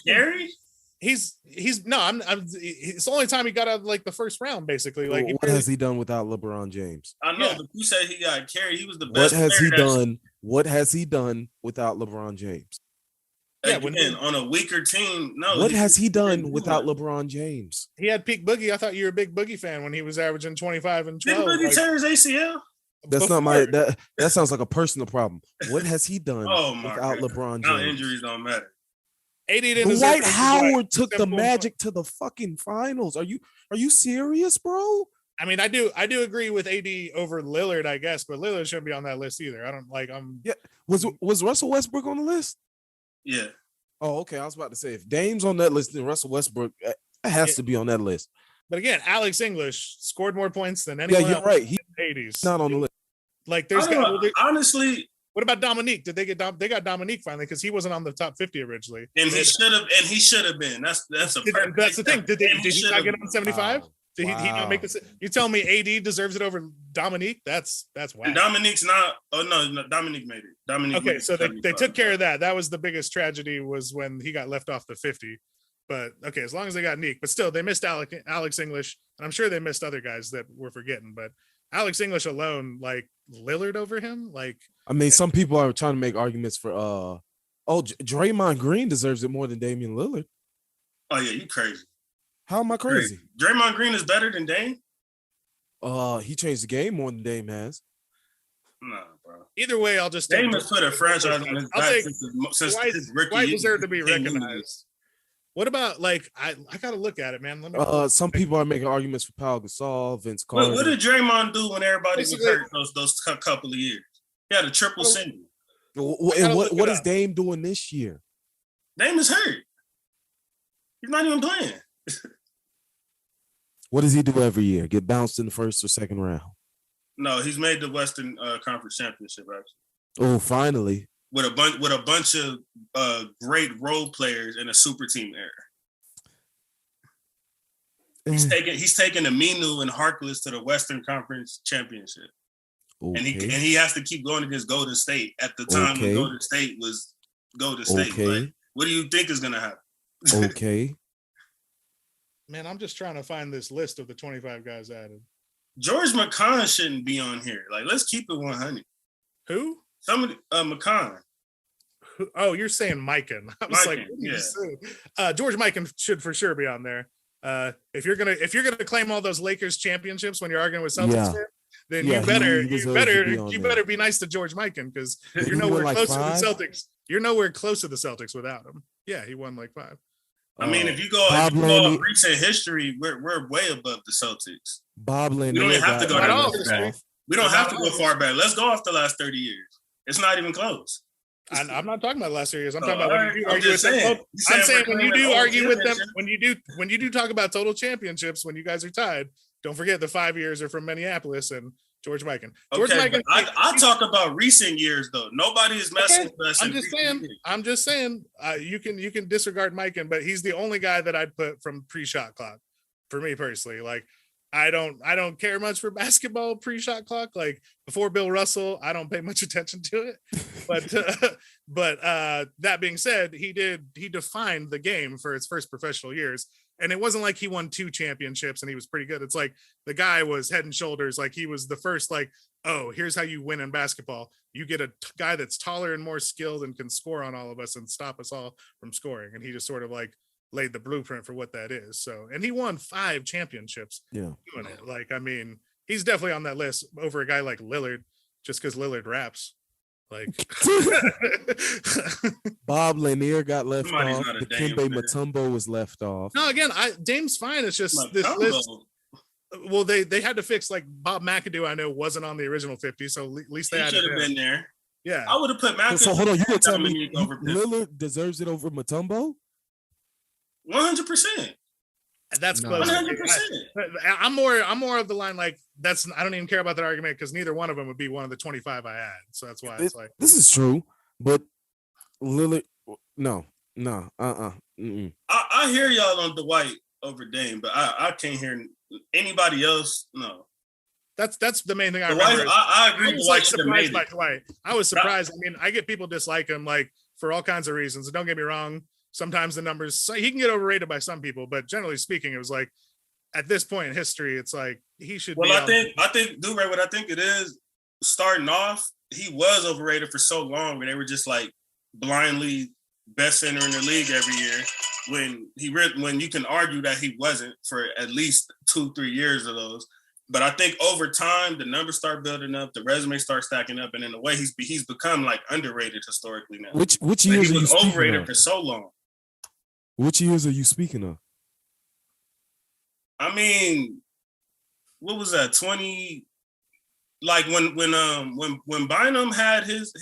Carried? It's the only time he got out of like the first round, basically. Like, what has he done without LeBron James? I know, but you said he got carried. He was the best. What has he done without LeBron James? Yeah, on a weaker team. No. What has he done without LeBron James? He had peak Boogie. I thought you were a big Boogie fan when he was averaging 25 and 12. Did Boogie tear his ACL? That's not my that sounds like a personal problem. What has he done without LeBron James? Now injuries don't matter. Dwight Howard took the Magic to the fucking finals. Are you serious, bro? I mean, I do agree with AD over Lillard, I guess, but Lillard shouldn't be on that list either. Yeah. Was Russell Westbrook on the list? Yeah. Oh, okay. I was about to say if Dame's on that list, then Russell Westbrook has to be on that list. But again, Alex English scored more points than anyone else. Right. He's in the 80s. not on the list. Like there's honestly. What about Dominique? Did they get they got Dominique finally because he wasn't on the top 50 originally. And he should have been. That's the thing. Did he not get on 75? Did he not make this? You tell me AD deserves it over Dominique? That's whack. And Dominique's not. Oh no, Dominique made it. Dominique. Okay, so they took care of that. That was the biggest tragedy was when he got left off the 50. But okay, as long as they got Neek, but still they missed Alex English, and I'm sure they missed other guys that we're forgetting. But Alex English alone, like Lillard over him, like. I mean, some people are trying to make arguments for Draymond Green deserves it more than Damian Lillard. Oh yeah, you crazy. How am I crazy? Draymond Green is better than Dame? He changed the game more than Dame has. Nah, bro. Either way, I'll just Dame has put a franchise on his back since his rookie year. Why deserve to be recognized? What about like I gotta look at it, man. Some people are making arguments for Pau Gasol, Vince Carter. What did Draymond do when everybody was hurt those couple of years? He had a triple single. And what is Dame doing this year? Dame is hurt. He's not even playing. What does he do every year? Get bounced in the first or second round? No, he's made the Western Conference Championship actually. Oh, finally! With a bunch of great role players in a super team era. He's taking Aminu and Harkless to the Western Conference Championship. Okay. And he has to keep going against Golden State at the time when Golden State was Golden State. Okay. Like, what do you think is gonna happen? Okay. Man, I'm just trying to find this list of the 25 guys added. George McCon shouldn't be on here. Like, let's keep it 100. Who? Somebody, McCon. Oh, you're saying Mikan. I was like, yeah. George Mikan should for sure be on there. If you're gonna claim all those Lakers championships when you're arguing with Celtics fans, then you better be nice to George Mikan because you're nowhere close to the Celtics. You're nowhere close to the Celtics without him. Yeah, he won like 5. I mean, if you go off recent history, we're way above the Celtics. Bob Lanier. We don't have to go that We don't have to go far back. Let's go off the last 30 years. It's not even close. I'm not talking about the last 30 years. I'm talking about when you argue with them. I'm saying when you do argue with them, when you do talk about total championships, when you guys are tied, don't forget the 5 years are from Minneapolis and George Mikan. I talk about recent years though. Nobody is messing with us. I'm just saying. You can disregard Mikan, but he's the only guy that I'd put from pre-shot clock for me personally. Like I don't care much for basketball pre-shot clock. Like before Bill Russell, I don't pay much attention to it. But that being said, he defined the game for his first professional years. And it wasn't like he won 2 championships and he was pretty good. It's like the guy was head and shoulders. Like he was the first, like, oh, here's how you win in basketball. You get a guy that's taller and more skilled and can score on all of us and stop us all from scoring. And he just sort of like laid the blueprint for what that is. So, and he won 5 championships doing it. Like, I mean, he's definitely on that list over a guy like Lillard, just because Lillard raps. Like Bob Lanier got left off. Dikembe Mutombo was left off. No, again, Dame's fine. It's just this list. Well, they had to fix like Bob McAdoo. I know wasn't on the original 50, so at least they should have been there. Yeah, I would have put McAdoo. So hold on, you would tell me Lillard deserves it over Mutombo? 100%. That's close. 100%. I'm more of the line like that's. I don't even care about that argument because neither one of them would be one of the 25 I had. So that's why it's like this is true, but Lillard, no. I hear y'all on Dwight over Dame, but I can't hear anybody else. No. That's the main thing I remember. I agree. I was like surprised by Dwight. I was surprised. I mean, I get people dislike him like for all kinds of reasons. Don't get me wrong. Sometimes the numbers, he can get overrated by some people, but generally speaking, it was like at this point in history, it's like he should be. I think Dubray, what I think it is, starting off, he was overrated for so long where they were just like blindly best center in the league every year when you can argue that he wasn't for at least 2-3 years of those. But I think over time, the numbers start building up, the resume starts stacking up, and in a way, he's become like underrated historically now. Which years he was overrated for so long. Which years are you speaking of? I mean, what was that? 20, like when Bynum had his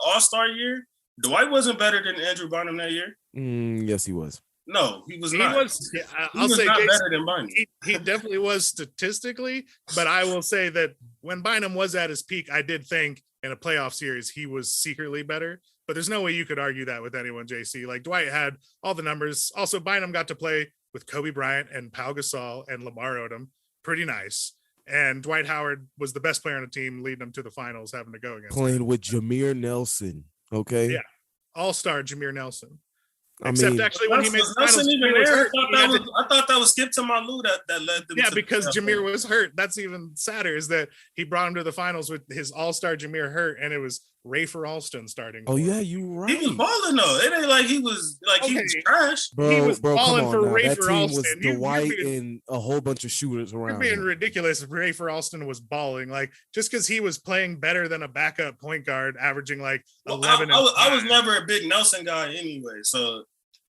All-Star year, Dwight wasn't better than Andrew Bynum that year. Yes, he was. No, he was He not. was. I'll say not better than Bynum. He definitely was statistically, but I will say that when Bynum was at his peak, I did think in a playoff series he was secretly better. But there's no way you could argue that with anyone, JC. Like Dwight had all the numbers. Also, Bynum got to play with Kobe Bryant and Pau Gasol and Lamar Odom. Pretty nice. And Dwight Howard was the best player on the team, leading them to the finals, having to go against playing with Jameer Nelson. Okay. Yeah. All-star Jameer Nelson. I Except mean, actually when he made the finals, even there. I thought that was Skip to Malu that led them. Yeah, because Jameer was hurt. That's even sadder is that he brought him to the finals with his all-star Jameer hurt, and it was Rafer Alston starting. Oh yeah, you right. He was balling though. It ain't like he was he was trash. Bro, he was balling for Rafer that team Alston. Was Dwight and a whole bunch of shooters around. You're being ridiculous if Rafer Alston was balling. Like just because he was playing better than a backup point guard, averaging like 11. I was never a big Nelson guy anyway, so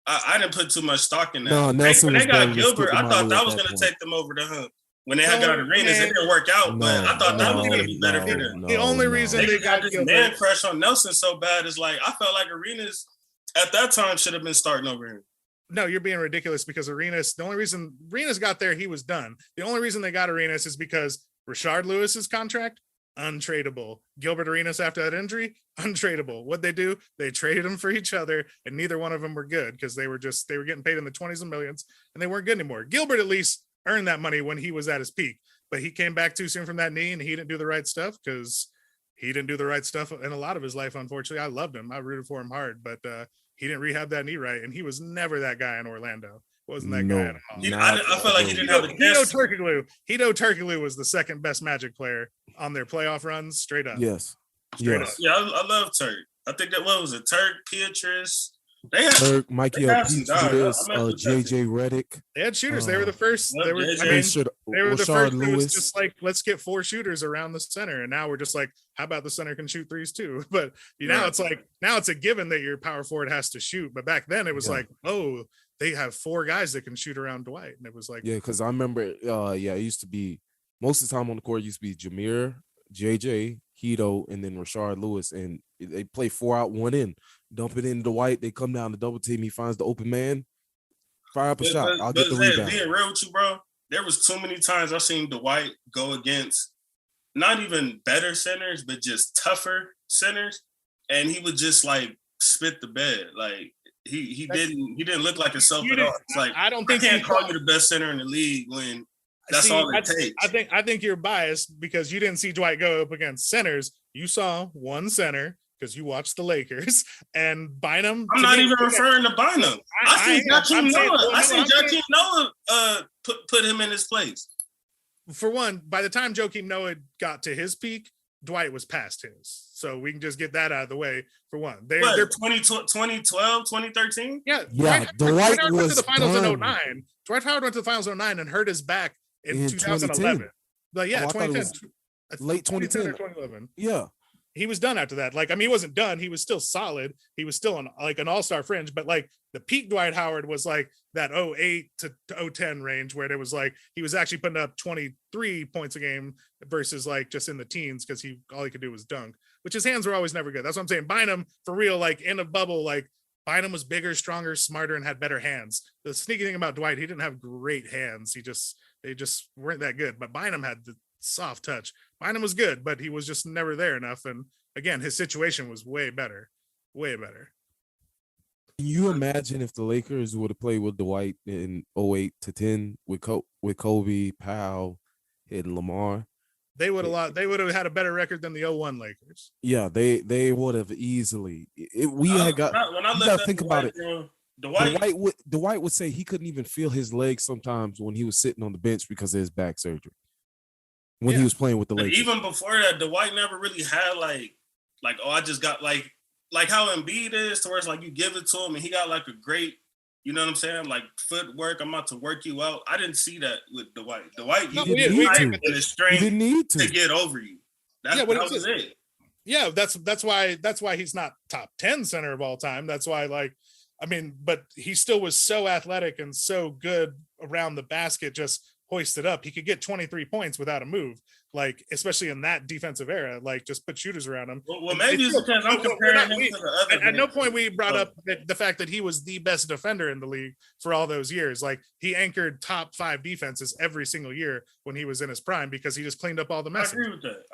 I didn't put too much stock in that. No, Nelson when they got Gilbert, I thought that was going to take them over the hump. When they had got Arenas, it didn't work out, but I thought that was going to be better for them. The only reason they got this man crush on Nelson so bad is like I felt like Arenas at that time should have been starting over him. No, you're being ridiculous because Arenas, the only reason Arenas got there, he was done. The only reason they got Arenas is because Rashard Lewis's contract, untradeable. Gilbert Arenas after that injury, untradeable. What'd they do? They traded them for each other, and neither one of them were good because they were getting paid in the 20s and millions, and they weren't good anymore. Gilbert at least earned that money when he was at his peak, but he came back too soon from that knee, and he didn't do the right stuff because he didn't do the right stuff in a lot of his life. Unfortunately, I loved him. I rooted for him hard, but he didn't rehab that knee right, and he was never that guy in Orlando. Wasn't that guy at all. I felt like he didn't have a chance. Hito Turkoglu was the second best Magic player on their playoff runs, straight up. Yes. Straight up. Yeah, I love Turk. I think that what was it? Turk, Pietrus. They had Turk, Mikey Pietrus, JJ Redick. They had shooters. They were the first. They were the first. It was just like, let's get 4 shooters around the center, and now we're just like, how about the center can shoot threes too? But now it's like now it's a given that your power forward has to shoot. But back then it was like, oh, they have 4 guys that can shoot around Dwight, and it was like, yeah, because I remember, it used to be most of the time on the court. It used to be Jameer, JJ, Hito, and then Rashard Lewis, and they play 4 out, 1 in. Dump it into Dwight. They come down to double team. He finds the open man. Fire up a shot. I'll get the rebound. Being real with you, bro, there was too many times I've seen Dwight go against not even better centers, but just tougher centers, and he would just like spit the bed. Like he didn't look like himself at all. It's like I can't call you the best center in the league when that's all it takes. I think you're biased because you didn't see Dwight go up against centers. You saw one center because you watched the Lakers and Bynum. I'm not even referring to Bynum. I see Joakim Noah. I see Joakim Noah put him in his place. For one, by the time Joakim Noah got to his peak, Dwight was past his. So we can just get that out of the way for one. They're 2012, 2013? Yeah. Dwight went to the finals in 09. Dwight Howard went to the finals in 09 and hurt his back in 2011. But yeah, 2010. Late 2010 or 2011. Yeah. He was done after that. Like, I mean, he wasn't done. He was still solid. He was still an all-star fringe, but like the peak Dwight Howard was like that 08 to 010 range where it was like he was actually putting up 23 points a game versus like just in the teens because all he could do was dunk, which his hands were always never good. That's what I'm saying. Bynum, for real, like in a bubble, like Bynum was bigger, stronger, smarter, and had better hands. The sneaky thing about Dwight, he didn't have great hands. They just weren't that good. But Bynum had the soft touch. Bynum was good, but he was just never there enough. And again, his situation was way better. Way better. Can you imagine if the Lakers would have played with Dwight in 08 to 10 with Kobe, Powell, and Lamar? They would have had a better record than the 01 Lakers. Yeah, they would have easily. When I think about it. Dwight would say he couldn't even feel his legs sometimes when he was sitting on the bench because of his back surgery. When he was playing with the Lakers. Even before that, Dwight never really had like I just got like how Embiid is to where it's like you give it to him and he got like a great, you know what I'm saying? Like footwork, I'm about to work you out. I didn't see that with Dwight. Dwight, he didn't need to get over you. That was it. Yeah, that's why he's not top 10 center of all time. That's why but he still was so athletic and so good around the basket, just hoisted up. He could get 23 points without a move, like especially in that defensive era. Like just put shooters around him. Well, maybe it's because I'm comparing him to the other. At no point we brought up the fact that he was the best defender in the league for all those years. Like he anchored top 5 defenses every single year when he was in his prime because he just cleaned up all the messes.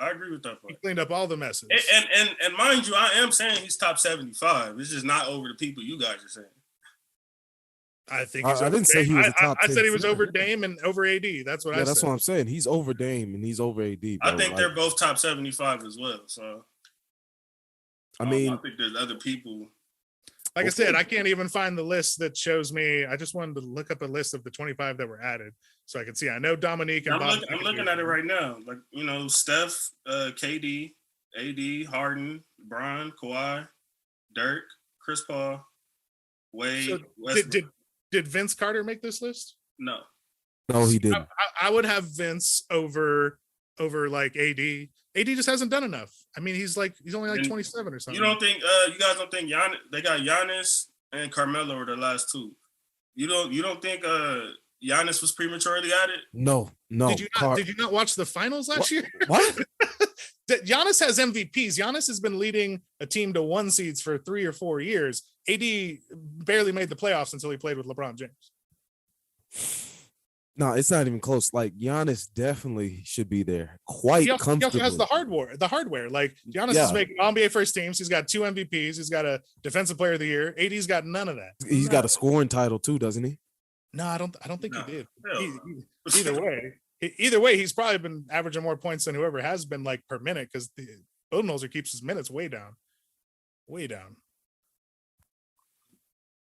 I agree with that. He cleaned up all the messes. And mind you, I am saying he's top 75. It's just not over the people you guys are saying. I think I didn't say he was a top 10. I said he was over Dame and over AD. That's what I said. That's what I'm saying. He's over Dame and he's over AD. Bro. I think they're both top 75 as well. So I mean, I think there's other people. Like I said, I can't even find the list that shows me. I just wanted to look up a list of the 25 that were added so I can see. I know Dominique and Bob. I'm looking at it right now. Like, Steph, KD, AD, Harden, Bron, Kawhi, Dirk, Chris Paul, Wade. So did Vince Carter make this list? No, he didn't. I would have Vince over like AD. AD just hasn't done enough. I mean, he's only like 27 or something. You don't think you guys don't think they got Giannis and Carmelo are the last two? You don't think Giannis was prematurely added? No. Did you not watch the finals last year? What? Giannis has MVPs. Giannis has been leading a team to 1 seeds for 3 or 4 years. AD barely made the playoffs until he played with LeBron James. No, it's not even close. Like Giannis definitely should be there quite comfortably. He also has the hardware. Like Giannis is making NBA first teams. He's got 2 MVPs. He's got a defensive player of the year. AD's got none of that. He's got a scoring title too, doesn't he? No, I don't think he did. Either way, he's probably been averaging more points than whoever has been like per minute because Budenholzer keeps his minutes way down.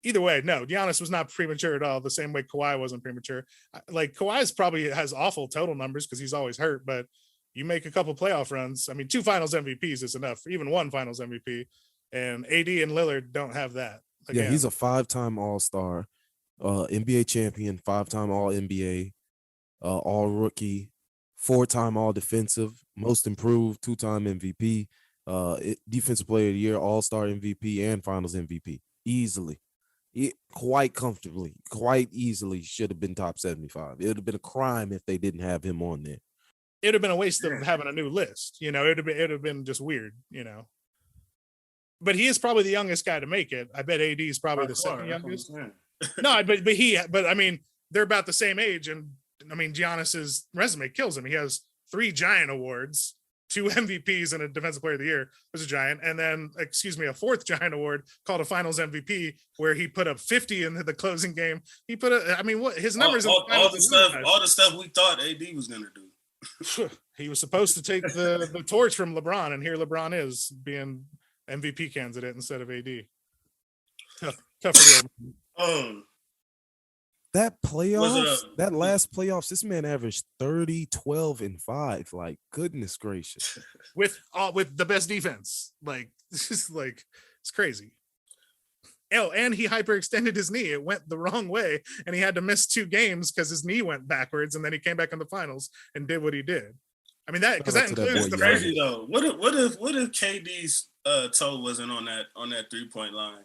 Either way, no, Giannis was not premature at all. The same way Kawhi wasn't premature. Like Kawhi's probably has awful total numbers because he's always hurt, but you make a couple playoff runs. I mean, 2 finals MVPs is enough. Even 1 finals MVP, and AD and Lillard don't have that. Again, yeah, he's a 5-time All-Star, NBA champion, 5-time All-NBA, All-Rookie, 4-time All-Defensive, Most Improved, 2-time MVP, Defensive Player of the Year, All-Star MVP, and Finals MVP. Easily. Quite comfortably, quite easily should have been top 75. It would have been a crime if they didn't have him on there. It would have been a waste of having a new list. It would have been just weird, But he is probably the youngest guy to make it. I bet AD is probably the second youngest. No, but I mean, they're about the same age, and I mean, Giannis's resume kills him. He has 3 giant awards, 2 MVPs and a Defensive Player of the Year was a giant, and then a 4th giant award called a Finals MVP, where he put up 50 in the closing game. He put what his numbers all the stuff we thought AD was gonna do. He was supposed to take the torch from LeBron, and here LeBron is being MVP candidate instead of AD. Tough for the That last playoffs, this man averaged 30, 12, and 5. Like, goodness gracious. With the best defense. Like, it's crazy. Oh, and he hyperextended his knee. It went the wrong way, and he had to miss 2 games because his knee went backwards, and then he came back in the finals and did what he did. I mean, that includes the crazy though. What if KD's toe wasn't on that 3-point line?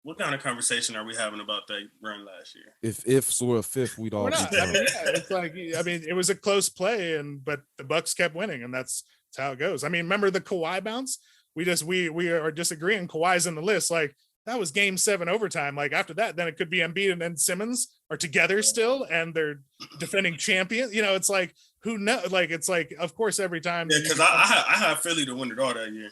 What kind of conversation are we having about that run last year? If were a fifth, we'd all be done. It's like, it was a close play, but the Bucks kept winning, and that's how it goes. I mean, remember the Kawhi bounce? We are disagreeing. Kawhi's in the list. Like, that was game 7 overtime. Like, after that, then it could be Embiid and then Simmons are together still, and they're defending champions. It's like, who knows? Like, it's like, of course, every time. Yeah, because I had Philly to win it all that year.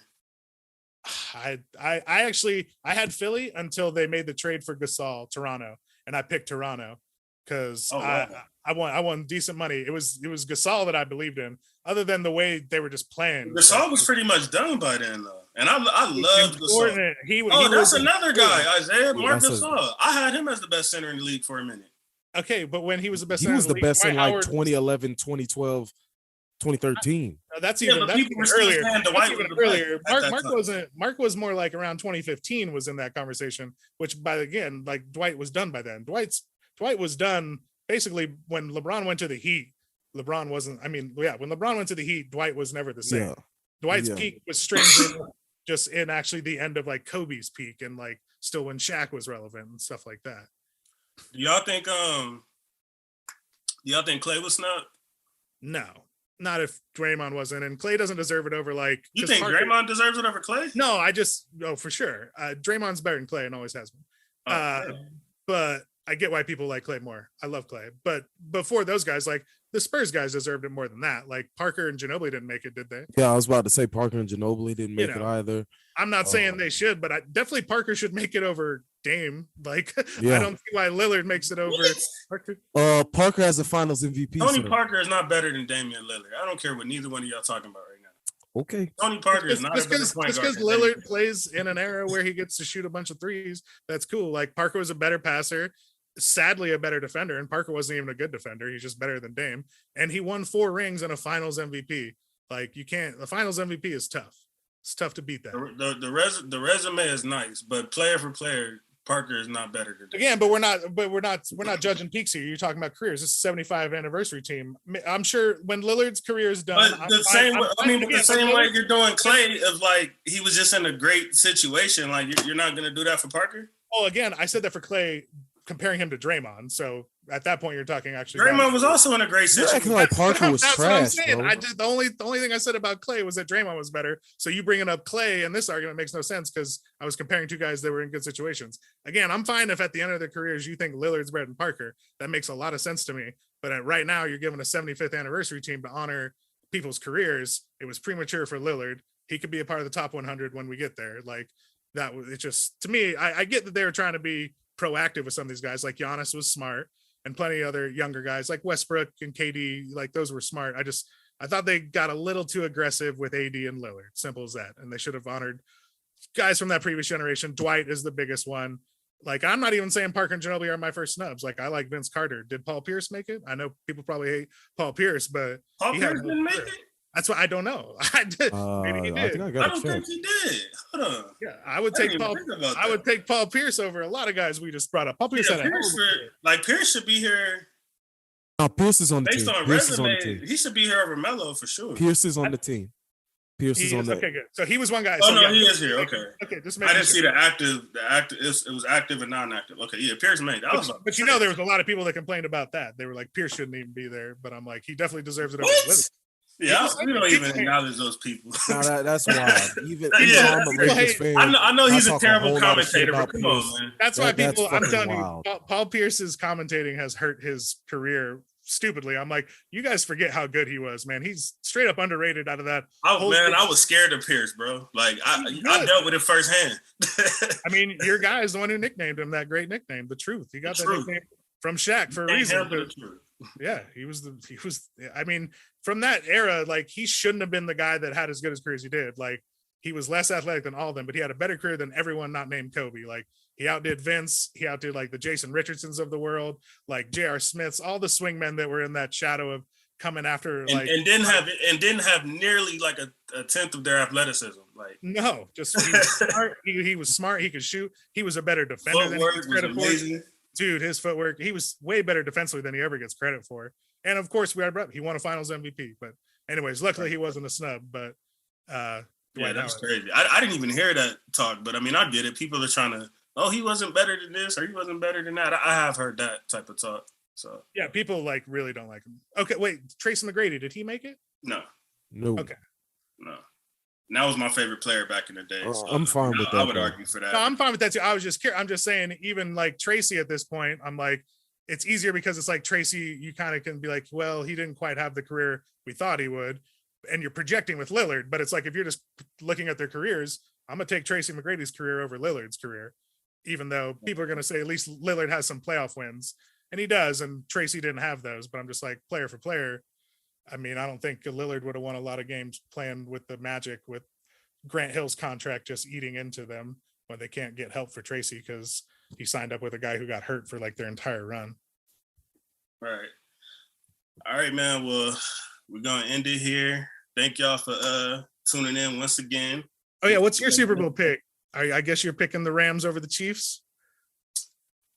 I actually had Philly until they made the trade for Gasol, Toronto, and I picked Toronto because I won decent money. It was Gasol that I believed in, other than the way they were just playing. Gasol was pretty much done by then, though, and I loved Gasol. That's another guy, Isaiah Marc Gasol. I had him as the best center in the league for a minute. Okay, but when he was the best, he was the best in like 2011, 2012. 2013. That's even earlier. Mark was more like around 2015 was in that conversation, which like Dwight was done by then. Dwight was done basically when LeBron went to the Heat. When LeBron went to the Heat, Dwight was never the same. Yeah. Dwight's peak was strangely just in actually the end of like Kobe's peak, and like still when Shaq was relevant and stuff like that. Do y'all think Y'all think Clay was snubbed? No, not if Draymond wasn't. And Clay doesn't deserve it over like. You think Draymond deserves it over Clay? No, for sure. Draymond's better than Clay and always has been. But I get why people like Clay more. I love Clay, but before those guys, like the Spurs guys deserved it more than that. Like Parker and Ginobili didn't make it, did they? Yeah, I was about to say Parker and Ginobili didn't make it either. I'm not saying they should, but definitely Parker should make it over Dame. Like, I don't see why Lillard makes it over Parker. Parker has a Finals MVP. Tony Parker is not better than Damian Lillard. I don't care what neither one of y'all talking about right now. Okay. Tony Parker is not just because Lillard plays in an era where he gets to shoot a bunch of threes. That's cool. Like Parker was a better passer, sadly a better defender, and Parker wasn't even a good defender. He's just better than Dame, and he won 4 rings and a Finals MVP. Like the Finals MVP is tough. It's tough to beat that. The resume is nice, but player for player, Parker is not better than Dame. Again, but we're not judging peaks here. You're talking about careers. This is 75th anniversary team. I'm sure when Lillard's career is done, but the same way you're doing Clay, of like he was just in a great situation. Like you're not going to do that for Parker. Oh, again, I said that for Clay, comparing him to Draymond. So at that point, you're talking actually. Draymond was also in a great situation. Like Parker was trash. What I'm saying. The only thing I said about Clay was that Draymond was better. So you bringing up Clay in this argument makes no sense because I was comparing 2 guys that were in good situations. Again, I'm fine if at the end of their careers you think Lillard's better than Parker. That makes a lot of sense to me. But right now, you're giving a 75th anniversary team to honor people's careers. It was premature for Lillard. He could be a part of the top 100 when we get there. Like that was it. Just to me, I get that they were trying to be proactive with some of these guys. Like Giannis was smart, and plenty of other younger guys like Westbrook and KD, like those were smart. I thought they got a little too aggressive with AD and Lillard. Simple as that. And they should have honored guys from that previous generation. Dwight is the biggest one. Like, I'm not even saying Parker and Ginobili are my first snubs. Like, I like Vince Carter. Did Paul Pierce make it? I know people probably hate Paul Pierce, but Paul Pierce didn't make it. That's what I don't know. I did. Maybe he did. I don't think he did. Hold on. Yeah, I would take Paul. I would take Paul Pierce over a lot of guys we just brought up. Paul Pierce had Pierce should be here. No, Pierce is on the team. Based on resume, he should be here over Melo for sure. Pierce is on the team. Pierce is on the. Okay, good. So he was one guy. Oh, no, he is here. Okay. Okay, just I didn't see the active. It was active and non-active. Okay, yeah, Pierce made that. But you know, there was a lot of people that complained about that. They were like, Pierce shouldn't even be there. But I'm like, he definitely deserves it. Yeah, we don't even acknowledge those people. No, that's wild. Even I'm a Lakers fan. I know he's a terrible commentator, but come on, man. That's why people. I'm telling you, Paul Pierce's commentating has hurt his career stupidly. I'm like, you guys forget how good he was, man. He's straight up underrated out of that. I was scared of Pierce, bro. Like I dealt with it firsthand. I mean, your guy is the one who nicknamed him that great nickname, The Truth. He got that nickname from Shaq for a reason. Yeah, he was. I mean, from that era, like he shouldn't have been the guy that had as good as career as he did. Like he was less athletic than all of them, but he had a better career than everyone not named Kobe. Like he outdid Vince. He outdid like the Jason Richardsons of the world, like J.R. Smiths, all the swingmen that were in that shadow of coming after. And didn't have nearly like a tenth of their athleticism. Like no, just he was smart. He was smart. He could shoot. He was a better defender than he was credit for. Dude, his footwork, he was way better defensively than he ever gets credit for. And of course, he won a Finals MVP. But anyways, luckily he wasn't a snub. But yeah, that's crazy. I didn't even hear that talk. But I mean, I get it. People are trying to, he wasn't better than this or he wasn't better than that. I have heard that type of talk. So yeah, people like really don't like him. Okay, wait, Tracy McGrady, did he make it? No. Okay. No. And that was my favorite player back in the day. So I'm fine with that. I would argue for that. No, I'm fine with that too. I was just curious. I'm just saying, even like Tracy at this point, I'm like, it's easier because it's like Tracy, you kind of can be like, well, he didn't quite have the career we thought he would. And you're projecting with Lillard. But it's like, if you're just looking at their careers, I'm going to take Tracy McGrady's career over Lillard's career, even though people are going to say at least Lillard has some playoff wins. And he does. And Tracy didn't have those. But I'm just like, player for player. I mean, I don't think Lillard would have won a lot of games playing with the Magic with Grant Hill's contract just eating into them when they can't get help for Tracy because he signed up with a guy who got hurt for like their entire run. Right. All right, man. Well, we're going to end it here. Thank y'all for tuning in once again. Oh, yeah. What's your Super Bowl pick? I guess you're picking the Rams over the Chiefs?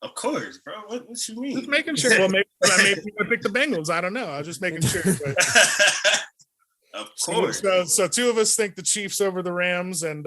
Of course, bro. What you mean? Just making sure. Well, maybe I pick the Bengals. I don't know. I was just making sure. But... Of course. So 2 of us think the Chiefs over the Rams, and